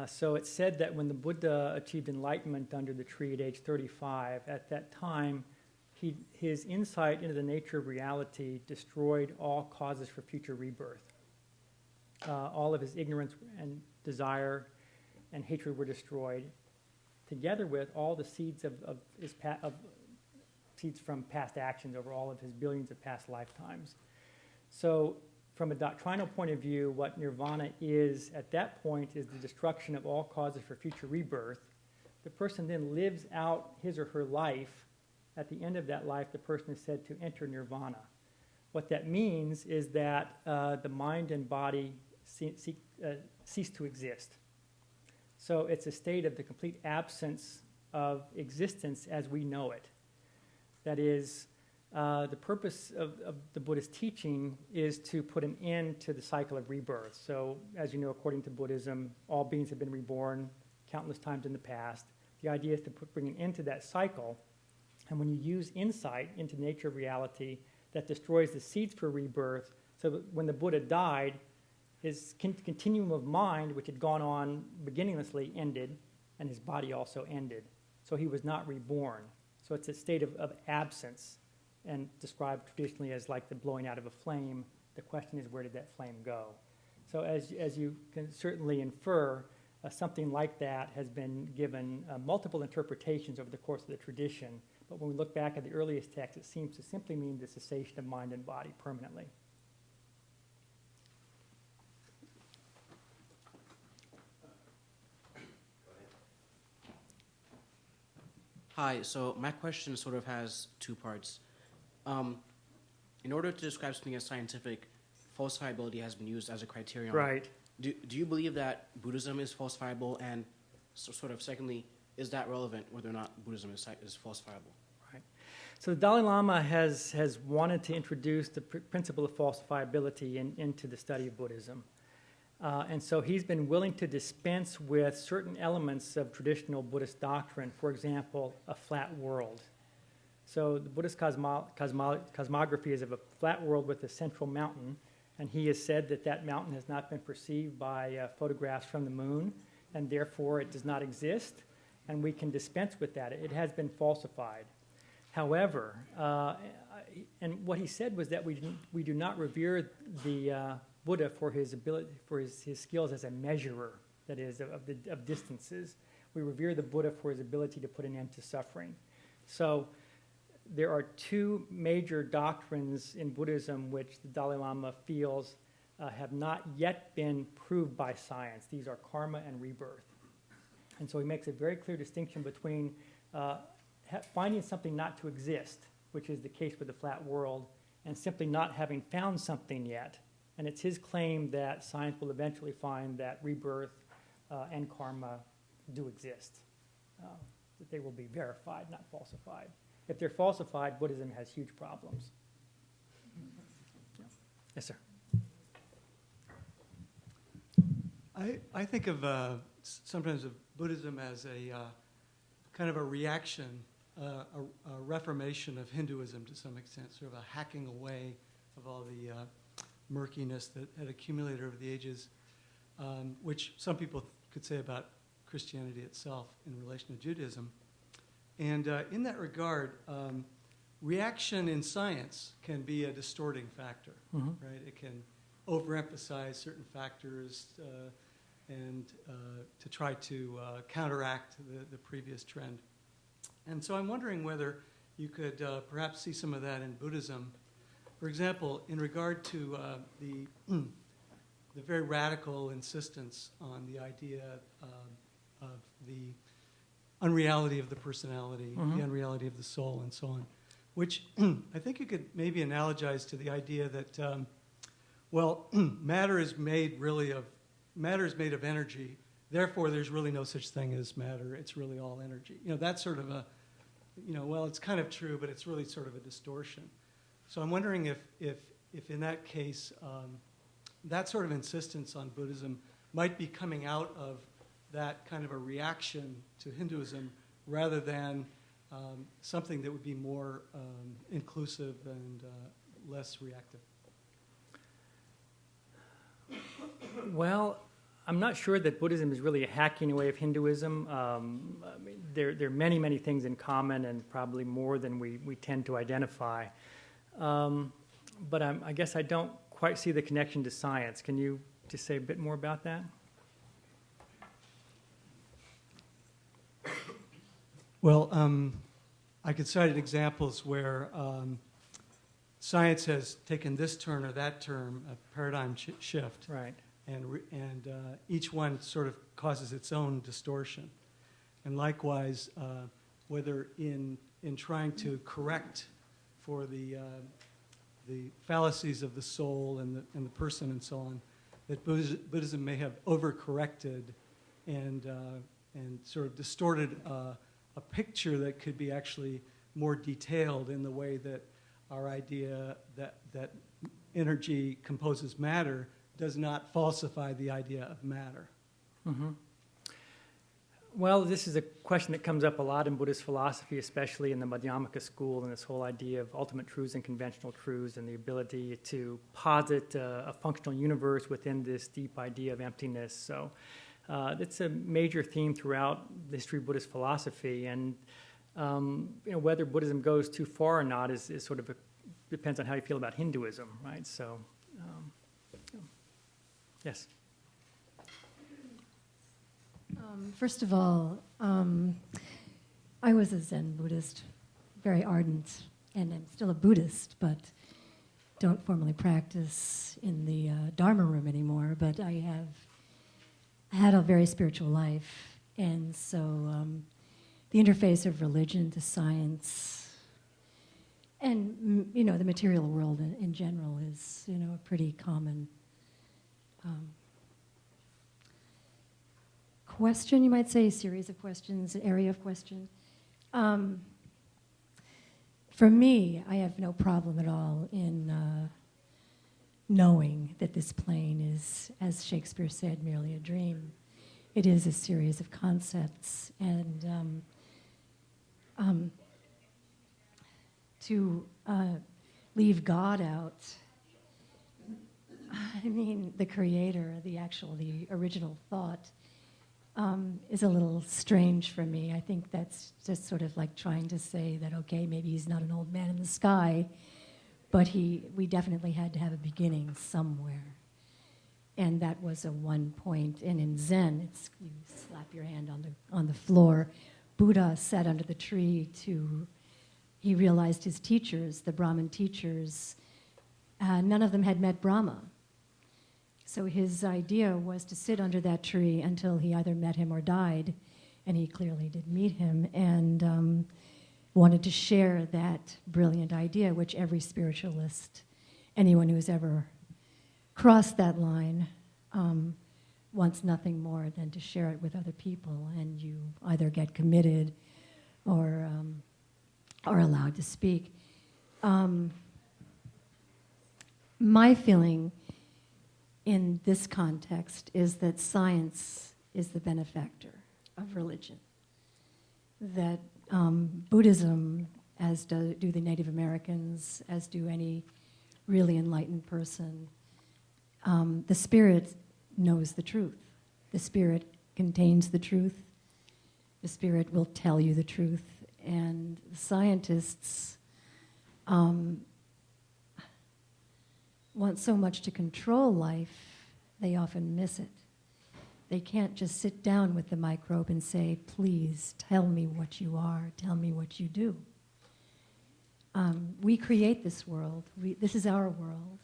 So it's said that when the Buddha achieved enlightenment under the tree at age 35, at that time, his insight into the nature of reality destroyed all causes for future rebirth. All of his ignorance and desire and hatred were destroyed, together with all the seeds seeds from past actions over all of his billions of past lifetimes. So from a doctrinal point of view, what nirvana is at that point is the destruction of all causes for future rebirth. The person then lives out his or her life. At the end of that life, the person is said to enter nirvana. What that means is that the mind and body cease to exist. So it's a state of the complete absence of existence as we know it. That is, the purpose of the Buddhist teaching is to put an end to the cycle of rebirth. So, as you know, according to Buddhism, all beings have been reborn countless times in the past. The idea is to bring an end to that cycle. And when you use insight into the nature of reality, that destroys the seeds for rebirth, so that when the Buddha died, his continuum of mind, which had gone on beginninglessly, ended, and his body also ended. So he was not reborn. So it's a state of absence, and described traditionally as like the blowing out of a flame. The question is, where did that flame go? So as you can certainly infer, something like that has been given multiple interpretations over the course of the tradition. But when we look back at the earliest text, it seems to simply mean the cessation of mind and body permanently. Hi, so my question sort of has two parts. In order to describe something as scientific, falsifiability has been used as a criterion. Right. Do you believe that Buddhism is falsifiable? And sort of secondly, is that relevant whether or not Buddhism is falsifiable? Right. So the Dalai Lama has wanted to introduce the principle of falsifiability into the study of Buddhism. And so he's been willing to dispense with certain elements of traditional Buddhist doctrine, for example, a flat world. So the Buddhist cosmography is of a flat world with a central mountain, and he has said that that mountain has not been perceived by photographs from the moon, and therefore it does not exist, and we can dispense with that. It has been falsified. However, and what he said was that we do not revere the Buddha for his ability, for his skills as a measurer, that is, of distances. We revere the Buddha for his ability to put an end to suffering. So there are two major doctrines in Buddhism which the Dalai Lama feels have not yet been proved by science. These are karma and rebirth. And so he makes a very clear distinction between finding something not to exist, which is the case with the flat world, and simply not having found something yet. And it's his claim that science will eventually find that rebirth and karma do exist, that they will be verified, not falsified. If they're falsified, Buddhism has huge problems. Yeah. Yes, sir. I think of sometimes of Buddhism as a kind of a reaction, a reformation of Hinduism to some extent, sort of a hacking away of all the murkiness that had accumulated over the ages, which some people could say about Christianity itself in relation to Judaism. And in that regard, reaction in science can be a distorting factor, right? It can overemphasize certain factors and to try to counteract the previous trend. And so I'm wondering whether you could perhaps see some of that in Buddhism. For example, in regard to the very radical insistence on the idea of the unreality of the personality, the unreality of the soul, and so on, which I think you could maybe analogize to the idea that, matter is made of energy. Therefore, there's really no such thing as matter. It's really all energy. That's sort of a, it's kind of true, but it's really sort of a distortion. So I'm wondering if in that case, that sort of insistence on Buddhism might be coming out of that kind of a reaction to Hinduism rather than something that would be more inclusive and less reactive. Well, I'm not sure that Buddhism is really a hacking away of Hinduism. There are many, many things in common, and probably more than we tend to identify. But I guess I don't quite see the connection to science. Can you just say a bit more about that? Well, I could cite examples where science has taken this turn or that turn, a paradigm shift, Right. and each one sort of causes its own distortion. And likewise, whether in trying to correct for the fallacies of the soul and the person and so on, that Buddhism may have overcorrected and sort of distorted a picture that could be actually more detailed in the way that our idea that energy composes matter does not falsify the idea of matter. Mm-hmm. Well, this is a question that comes up a lot in Buddhist philosophy, especially in the Madhyamaka school, and this whole idea of ultimate truths and conventional truths and the ability to posit a functional universe within this deep idea of emptiness. So it's a major theme throughout the history of Buddhist philosophy, and whether Buddhism goes too far or not is sort of depends on how you feel about Hinduism, right? So, yes. First of all, I was a Zen Buddhist, very ardent, and I'm still a Buddhist, but don't formally practice in the Dharma room anymore. But I have had a very spiritual life, and so the interface of religion to science and the material world in general is a pretty common question, you might say, a series of questions, an area of question. For me, I have no problem at all in knowing that this plane is, as Shakespeare said, merely a dream. It is a series of concepts, and to leave God out, I mean, the creator, the original thought, is a little strange for me. I think that's just sort of like trying to say that, okay, maybe he's not an old man in the sky, but we definitely had to have a beginning somewhere. And that was a one point. And in Zen, you slap your hand on the floor. Buddha sat under the tree he realized his teachers, the Brahmin teachers, none of them had met Brahma. So his idea was to sit under that tree until he either met him or died, and he clearly did meet him, and wanted to share that brilliant idea, which every spiritualist, anyone who's ever crossed that line, wants nothing more than to share it with other people, and you either get committed or are allowed to speak. My feeling in this context is that science is the benefactor of religion. That Buddhism, as do the Native Americans, as do any really enlightened person, the spirit knows the truth. The spirit contains the truth. The spirit will tell you the truth. And the scientists want so much to control life, they often miss it. They can't just sit down with the microbe and say, please tell me what you are, tell me what you do. We create this world. This is our world.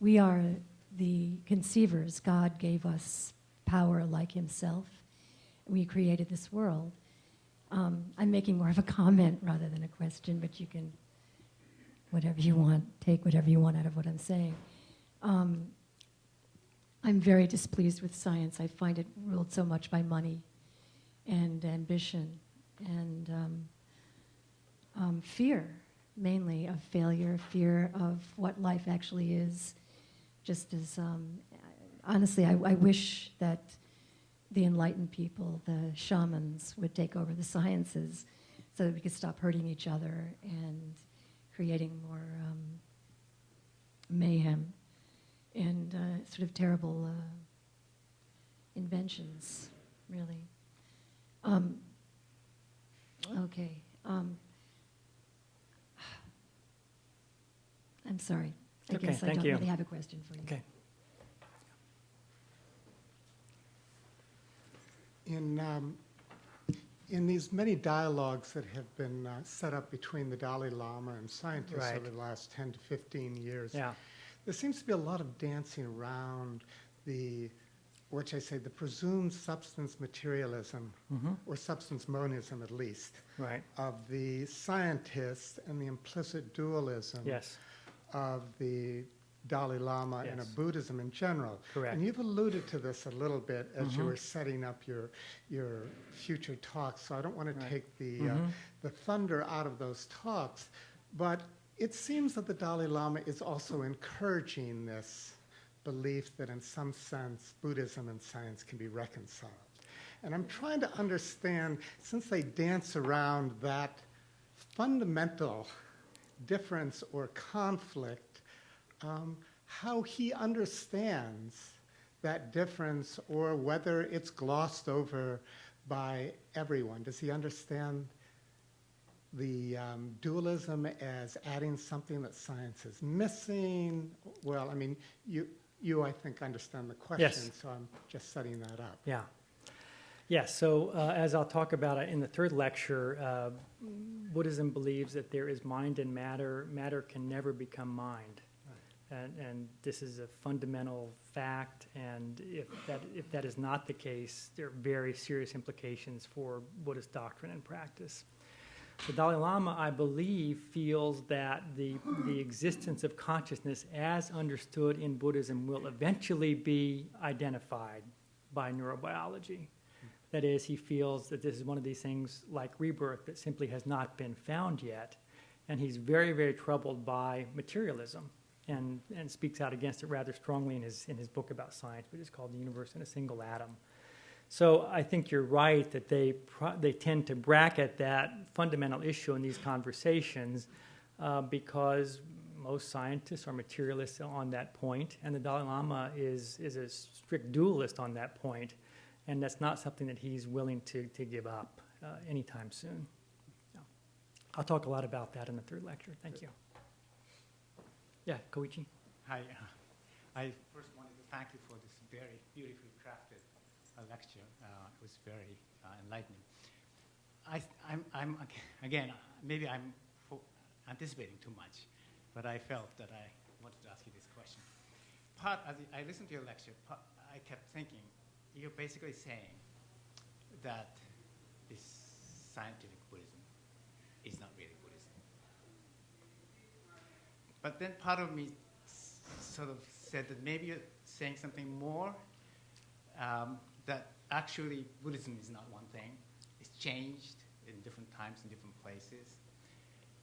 We are the conceivers. God gave us power like himself. We created this world. I'm making more of a comment rather than a question, but you can, whatever you want, take whatever you want out of what I'm saying. I'm very displeased with science. I find it ruled so much by money and ambition and fear, mainly of failure, fear of what life actually is. Just as, honestly, I wish that the enlightened people, the shamans, would take over the sciences so that we could stop hurting each other and creating more mayhem and sort of terrible inventions, really. Okay. I'm sorry. I guess I don't really have a question for you. Okay. In these many dialogues that have been set up between the Dalai Lama and scientists over the last 10 to 15 years, there seems to be a lot of dancing around the presumed substance materialism, or substance monism at least, of the scientists and the implicit dualism of the Dalai Lama and of Buddhism in general. Correct. And you've alluded to this a little bit as you were setting up your future talks, so I don't want to take the thunder out of those talks, but it seems that the Dalai Lama is also encouraging this belief that in some sense Buddhism and science can be reconciled. And I'm trying to understand, since they dance around that fundamental difference or conflict, how he understands that difference, or whether it's glossed over by everyone. Does he understand the dualism as adding something that science is missing? Well, I mean, you I think, understand the question, Yes. so I'm just setting that up. Yeah. Yeah, so as I'll talk about in the third lecture, Buddhism believes that there is mind and matter. Matter can never become mind. And this is a fundamental fact, and if that is not the case, there are very serious implications for Buddhist doctrine and practice. The Dalai Lama, I believe, feels that the existence of consciousness as understood in Buddhism will eventually be identified by neurobiology. That is, he feels that this is one of these things like rebirth that simply has not been found yet, and he's very, very troubled by materialism. And speaks out against it rather strongly in his book about science, which is called The Universe in a Single Atom. So I think you're right that they tend to bracket that fundamental issue in these conversations because most scientists are materialists on that point, and the Dalai Lama is a strict dualist on that point, and that's not something that he's willing to give up anytime soon. So I'll talk a lot about that in the third lecture. Thank you. Yeah, Koichi. Hi. I first wanted to thank you for this very beautifully crafted lecture. It was very enlightening. I'm again, maybe I'm anticipating too much, but I felt that I wanted to ask you this question. As I listened to your lecture, I kept thinking, you're basically saying that this scientific Buddhism is not really Buddhism. But then part of me sort of said that maybe you're saying something more, that actually Buddhism is not one thing. It's changed in different times in different places,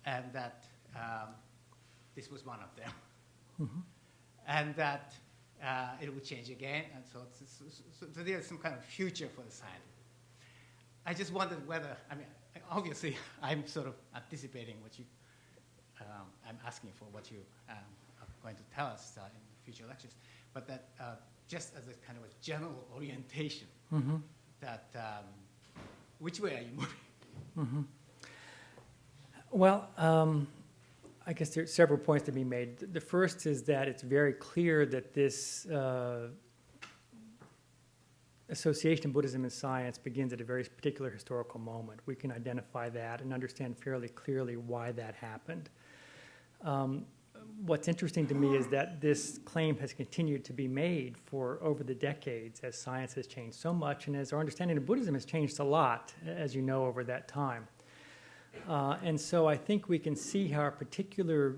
and that this was one of them. Mm-hmm. And that it will change again, and so there's some kind of future for the science. I just wondered whether, I mean, obviously I'm sort of anticipating what you I'm asking for what you are going to tell us in future lectures, but that just as a kind of a general orientation, mm-hmm. that which way are you moving? Mm-hmm. Well, I guess there's several points to be made. The first is that it's very clear that this association of Buddhism and science begins at a very particular historical moment. We can identify that and understand fairly clearly why that happened. What's interesting to me is that this claim has continued to be made for over the decades as science has changed so much and as our understanding of Buddhism has changed a lot, as you know, over that time. And so I think we can see how a particular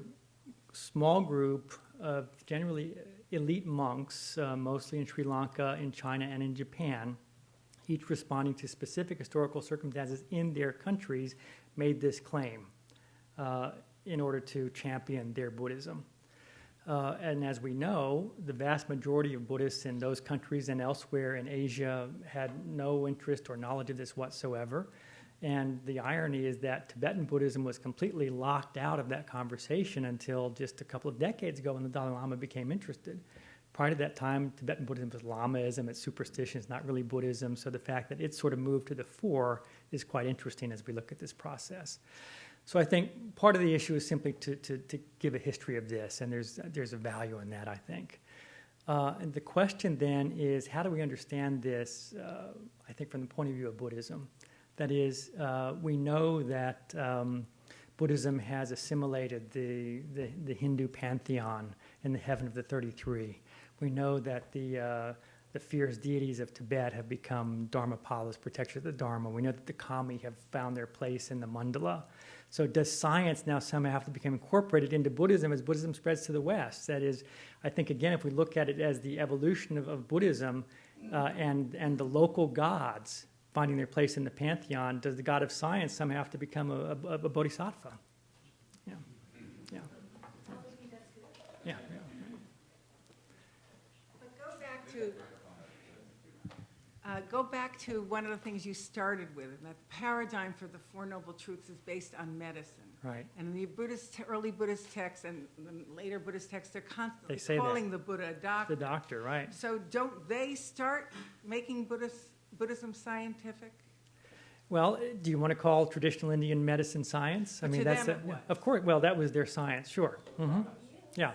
small group of generally elite monks, mostly in Sri Lanka, in China, and in Japan, each responding to specific historical circumstances in their countries, made this claim in order to champion their Buddhism. And as we know, the vast majority of Buddhists in those countries and elsewhere in Asia had no interest or knowledge of this whatsoever. And the irony is that Tibetan Buddhism was completely locked out of that conversation until just a couple of decades ago when the Dalai Lama became interested. Prior to that time, Tibetan Buddhism was Lamaism, it's superstition, it's not really Buddhism, so the fact that it sort of moved to the fore is quite interesting as we look at this process. So I think part of the issue is simply to give a history of this, and there's a value in that, I think. And the question then is, how do we understand this, I think, from the point of view of Buddhism? That is, we know that Buddhism has assimilated the Hindu pantheon in the heaven of the 33. We know that the fierce deities of Tibet have become Dharmapalas, protectors of the Dharma. We know that the kami have found their place in the mandala. So does science now somehow have to become incorporated into Buddhism as Buddhism spreads to the West? That is, I think, again, if we look at it as the evolution of Buddhism and the local gods finding their place in the pantheon, does the god of science somehow have to become a bodhisattva? Yeah. Yeah. Yeah. But go back to Go back to one of the things you started with, and that the paradigm for the Four Noble Truths is based on medicine. Right. And in the early Buddhist texts and the later Buddhist texts, they're constantly They say calling the Buddha a doctor. The doctor, right. So don't they start making Buddhism scientific? Well, do you want to call traditional Indian medicine science? But to that's them it was. of course. Well, that was their science, sure. Yeah.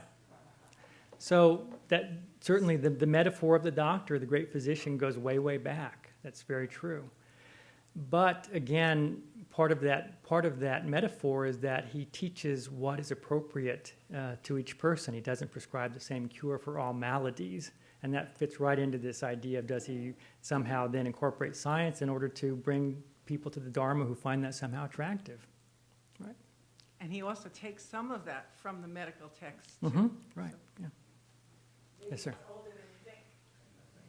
So that certainly the metaphor of the doctor, the great physician, goes way, way back. That's very true. But again, part of that metaphor is that he teaches what is appropriate to each person. He doesn't prescribe the same cure for all maladies. And that fits right into this idea of, does he somehow then incorporate science in order to bring people to the Dharma who find that somehow attractive, right? And he also takes some of that from the medical texts, too. Right, yeah. Yes, sir.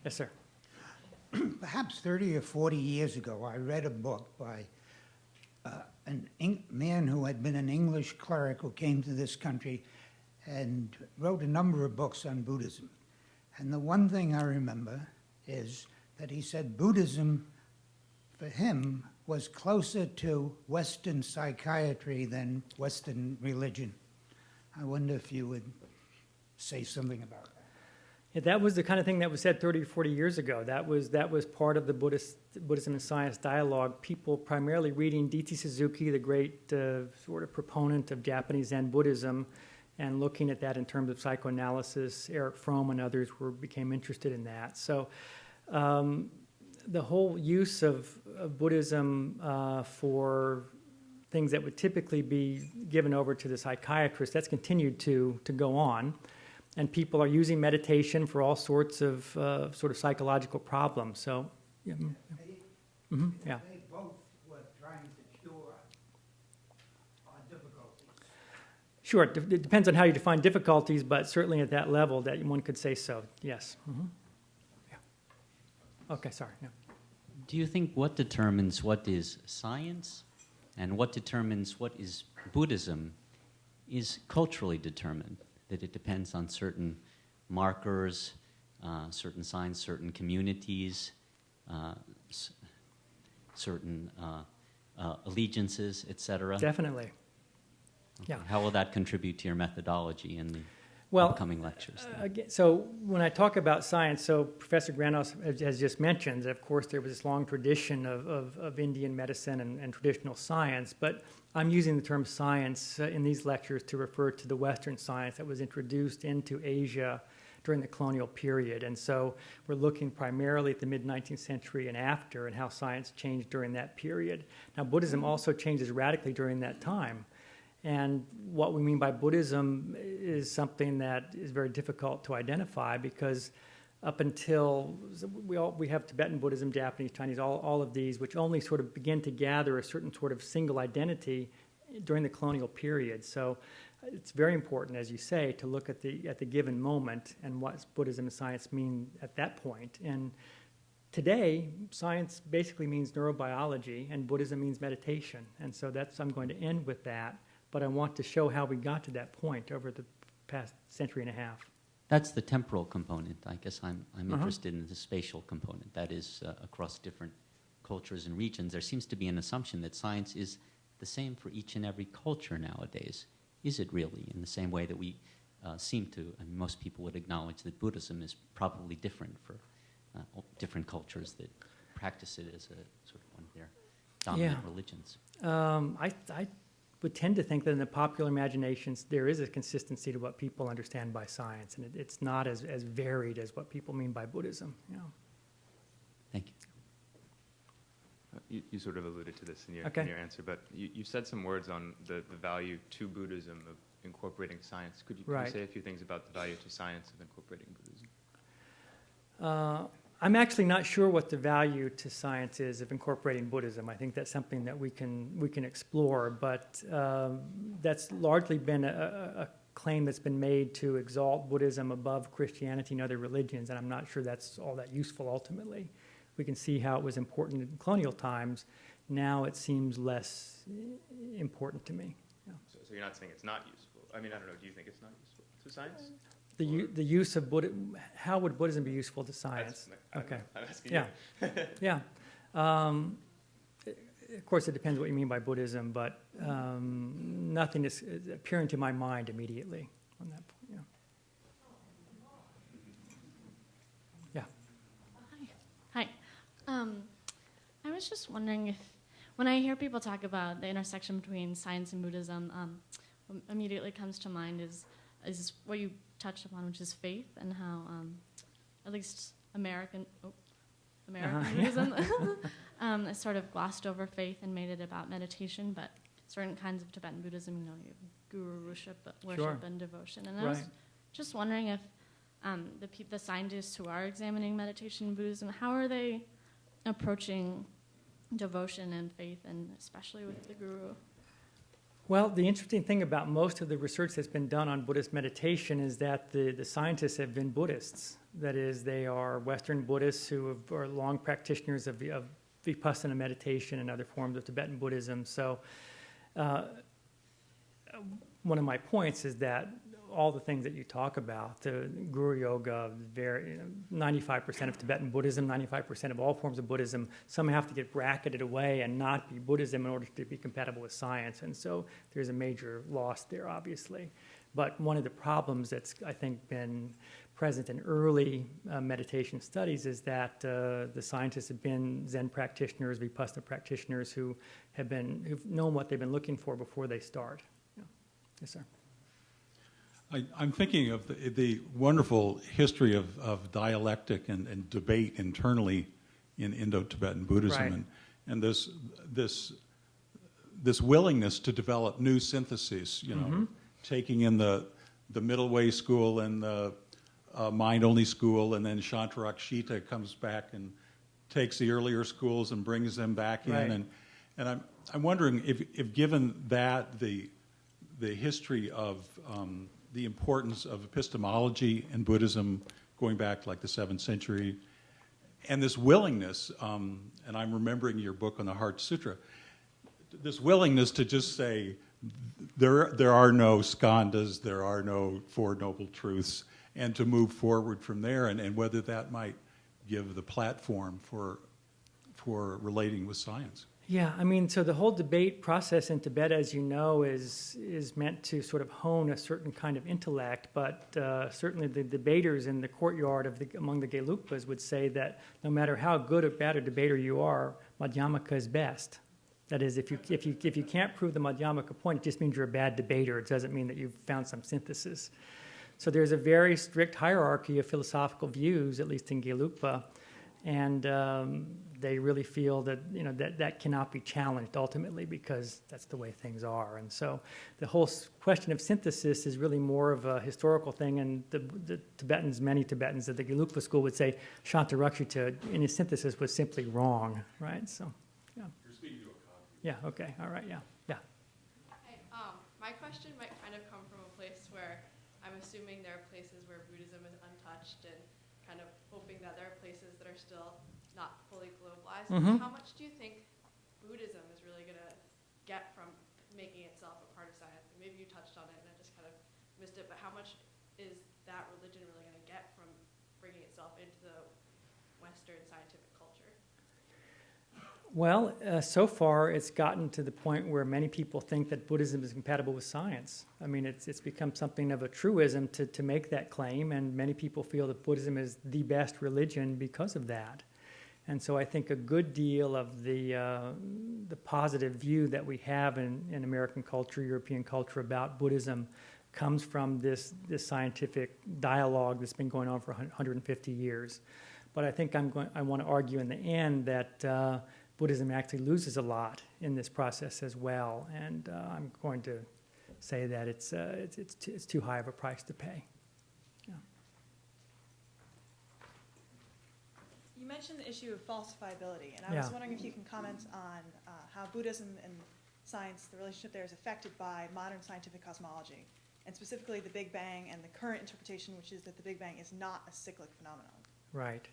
Yes, sir. Perhaps 30 or 40 years ago, I read a book by a man who had been an English cleric who came to this country and wrote a number of books on Buddhism. And the one thing I remember is that he said Buddhism, for him, was closer to Western psychiatry than Western religion. I wonder if you would say something about that. Yeah, that was the kind of thing that was said 30 or 40 years ago. That was part of the Buddhism and Science dialogue. People primarily reading D.T. Suzuki, the great sort of proponent of Japanese Zen Buddhism, and looking at that in terms of psychoanalysis. Eric Fromm and others became interested in that. So the whole use of Buddhism for things that would typically be given over to the psychiatrist, that's continued to go on. And people are using meditation for all sorts of sort of psychological problems. So, yeah. Yeah. They both were trying to cure our difficulties. Sure, it depends on how you define difficulties, but certainly at that level that one could say so, yes. Yeah. Okay, sorry. Yeah. Do you think what determines what is science and what determines what is Buddhism is culturally determined? That it depends on certain markers, certain signs, certain communities, certain allegiances, etc.? Definitely. Okay. Yeah. How will that contribute to your methodology in the upcoming lectures? Again, so when I talk about science, so Professor Granos has just mentioned that, of course, there was this long tradition of Indian medicine and traditional science, but I'm using the term science in these lectures to refer to the Western science that was introduced into Asia during the colonial period. And so we're looking primarily at the mid-19th century and after, and how science changed during that period. Now, Buddhism also changes radically during that time. And what we mean by Buddhism is something that is very difficult to identify, because up until we have Tibetan Buddhism, Japanese, Chinese, all of these, which only sort of begin to gather a certain sort of single identity during the colonial period. So it's very important, as you say, to look at the given moment and what Buddhism and science mean at that point. And today, science basically means neurobiology, and Buddhism means meditation. And so I'm going to end with that. But I want to show how we got to that point over the past century and a half. That's the temporal component. I guess I'm interested in the spatial component. That is, across different cultures and regions, there seems to be an assumption that science is the same for each and every culture nowadays. Is it really? In the same way that we seem to, and most people would acknowledge that Buddhism is probably different for different cultures that practice it as a sort of one of their dominant religions. I would tend to think that in the popular imaginations there is a consistency to what people understand by science, and it's not as varied as what people mean by Buddhism. You know. Thank you. You sort of alluded to this in your answer, but you said some words on the value to Buddhism of incorporating science. Could you say a few things about the value to science of incorporating Buddhism? I'm actually not sure what the value to science is of incorporating Buddhism. I think that's something that we can explore, but that's largely been a claim that's been made to exalt Buddhism above Christianity and other religions, and I'm not sure that's all that useful ultimately. We can see how it was important in colonial times. Now it seems less important to me. Yeah. So you're not saying it's not useful? I mean, I don't know. Do you think it's not useful to science? The use of Buddhism, how would Buddhism be useful to science? Okay. I'm asking yeah. you. Yeah. Of course, it depends what you mean by Buddhism, but nothing is appearing to my mind immediately on that point. Yeah. Hi. I was just wondering if, when I hear people talk about the intersection between science and Buddhism, what immediately comes to mind is what you touched upon, which is faith, and how at least American Buddhism has sort of glossed over faith and made it about meditation, but certain kinds of Tibetan Buddhism, you have guru worship and devotion. And I was just wondering if the scientists who are examining meditation in Buddhism, how are they approaching devotion and faith, and especially with the guru? Well, the interesting thing about most of the research that's been done on Buddhist meditation is that the scientists have been Buddhists. That is, they are Western Buddhists who are long practitioners of Vipassana meditation and other forms of Tibetan Buddhism. So one of my points is that all the things that you talk about, the Guru Yoga, 95% of Tibetan Buddhism, 95% of all forms of Buddhism, some have to get bracketed away and not be Buddhism in order to be compatible with science. And so there's a major loss there, obviously. But one of the problems that's, I think, been present in early meditation studies is that the scientists have been Zen practitioners, Vipassana practitioners who've known what they've been looking for before they start. Yeah. Yes, sir. I'm thinking of the wonderful history of dialectic and debate internally in Indo-Tibetan Buddhism, right. and this willingness to develop new syntheses, taking in the middle way school and the mind-only school, and then Shantarakshita comes back and takes the earlier schools and brings them back right. in, and I'm wondering if given that the history of the importance of epistemology in Buddhism going back to like the 7th century, and this willingness, and I'm remembering your book on the Heart Sutra, this willingness to just say there are no skandhas, there are no Four Noble Truths, and to move forward from there, and whether that might give the platform for relating with science. Yeah, I mean, so the whole debate process in Tibet, as you know, is meant to sort of hone a certain kind of intellect, but certainly the debaters in the courtyard among the Gelugpas would say that no matter how good or bad a debater you are, Madhyamaka is best. That is, if you can't prove the Madhyamaka point, it just means you're a bad debater. It doesn't mean that you've found some synthesis. So there's a very strict hierarchy of philosophical views, at least in Gelugpa, and they really feel that that cannot be challenged ultimately because that's the way things are. And so the whole question of synthesis is really more of a historical thing. And the Tibetans, many Tibetans at the Gelugpa school would say Shantarakshita in his synthesis was simply wrong, right? So, yeah. You're speaking to a copy. Yeah. Okay. All right. Yeah. Yeah. Hey, my question might kind of come from a place where I'm assuming there are places where Buddhism is untouched and kind of hoping that there are places that are still not fully globalized. Mm-hmm. How much do you think Buddhism is really going to get from making itself a part of science? Maybe you touched on it and I just kind of missed it, but how much is that religion really going to get from bringing itself into the Western scientific culture? Well, so far it's gotten to the point where many people think that Buddhism is compatible with science. I mean, it's become something of a truism to make that claim, and many people feel that Buddhism is the best religion because of that. And so I think a good deal of the positive view that we have in American culture, European culture about Buddhism comes from this scientific dialogue that's been going on for 150 years. But I think I want to argue in the end that Buddhism actually loses a lot in this process as well, and I'm going to say that it's too high of a price to pay. Yeah. You mentioned the issue of falsifiability, and I was wondering if you can comment on how Buddhism and science, the relationship there is affected by modern scientific cosmology, and specifically the Big Bang and the current interpretation, which is that the Big Bang is not a cyclic phenomenon. Right.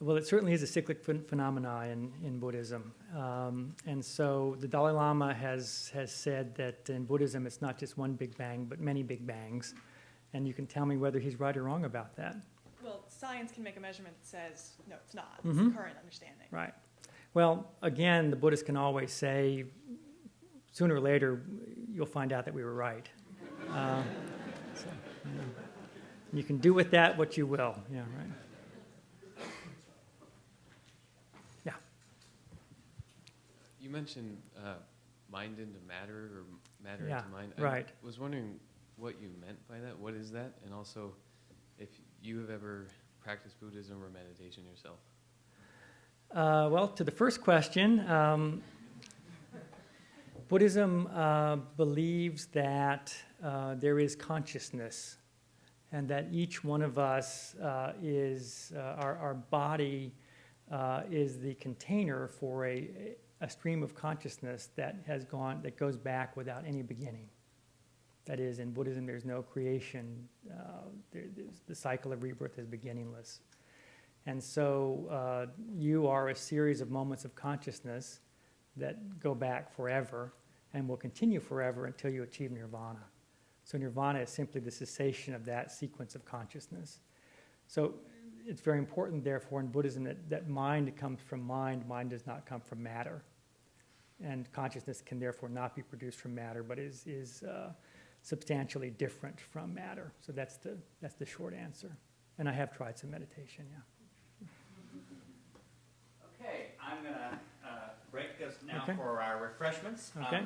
Well, it certainly is a cyclic phenomenon in Buddhism. And so the Dalai Lama has said that in Buddhism it's not just one Big Bang, but many Big Bangs. And you can tell me whether he's right or wrong about that. Well, science can make a measurement that says, no, it's not. It's the current understanding. Right. Well, again, the Buddhists can always say, sooner or later, you'll find out that we were right. You can do with that what you will. Yeah, right. Yeah. You mentioned mind into matter or matter Yeah, into mind. right. I was wondering what you meant by that. What is that? And also, if you have ever practiced Buddhism or meditation yourself. Well, to the first question, Buddhism believes that there is consciousness, and that each one of us is our body is the container for a stream of consciousness that goes back without any beginning. That is, in Buddhism, there's no creation. The cycle of rebirth is beginningless. And so you are a series of moments of consciousness that go back forever and will continue forever until you achieve nirvana. So nirvana is simply the cessation of that sequence of consciousness. So it's very important, therefore, in Buddhism that mind comes from mind does not come from matter. And consciousness can therefore not be produced from matter, but is substantially different from matter. So that's the short answer. And I have tried some meditation, yeah. Okay, I'm going to break this now for our refreshments. Okay.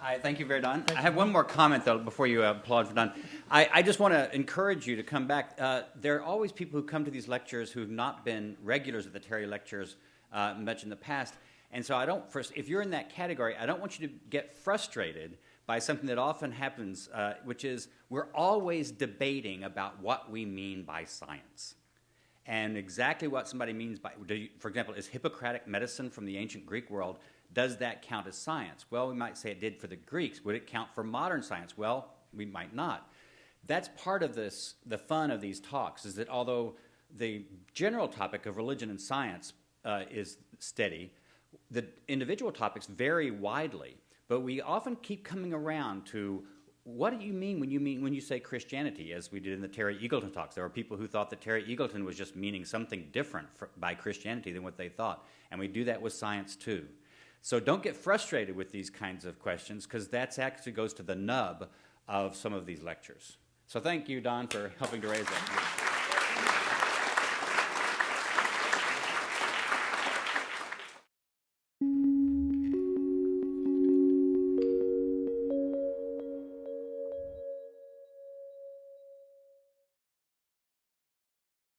I thank you very much. I have one more comment, though, before you applaud for Don. I just want to encourage you to come back. There are always people who come to these lectures who have not been regulars at the Terry lectures much in the past. And so if you're in that category, I don't want you to get frustrated by something that often happens, which is we're always debating about what we mean by science. And exactly what somebody means by, for example, is Hippocratic medicine from the ancient Greek world, does that count as science? Well, we might say it did for the Greeks. Would it count for modern science? Well, we might not. That's part of the fun of these talks, is that although the general topic of religion and science is steady, the individual topics vary widely. But we often keep coming around to what do you mean when you say Christianity, as we did in the Terry Eagleton talks. There were people who thought that Terry Eagleton was just meaning something different by Christianity than what they thought. And we do that with science too. So don't get frustrated with these kinds of questions, because that actually goes to the nub of some of these lectures. So thank you, Don, for helping to raise that.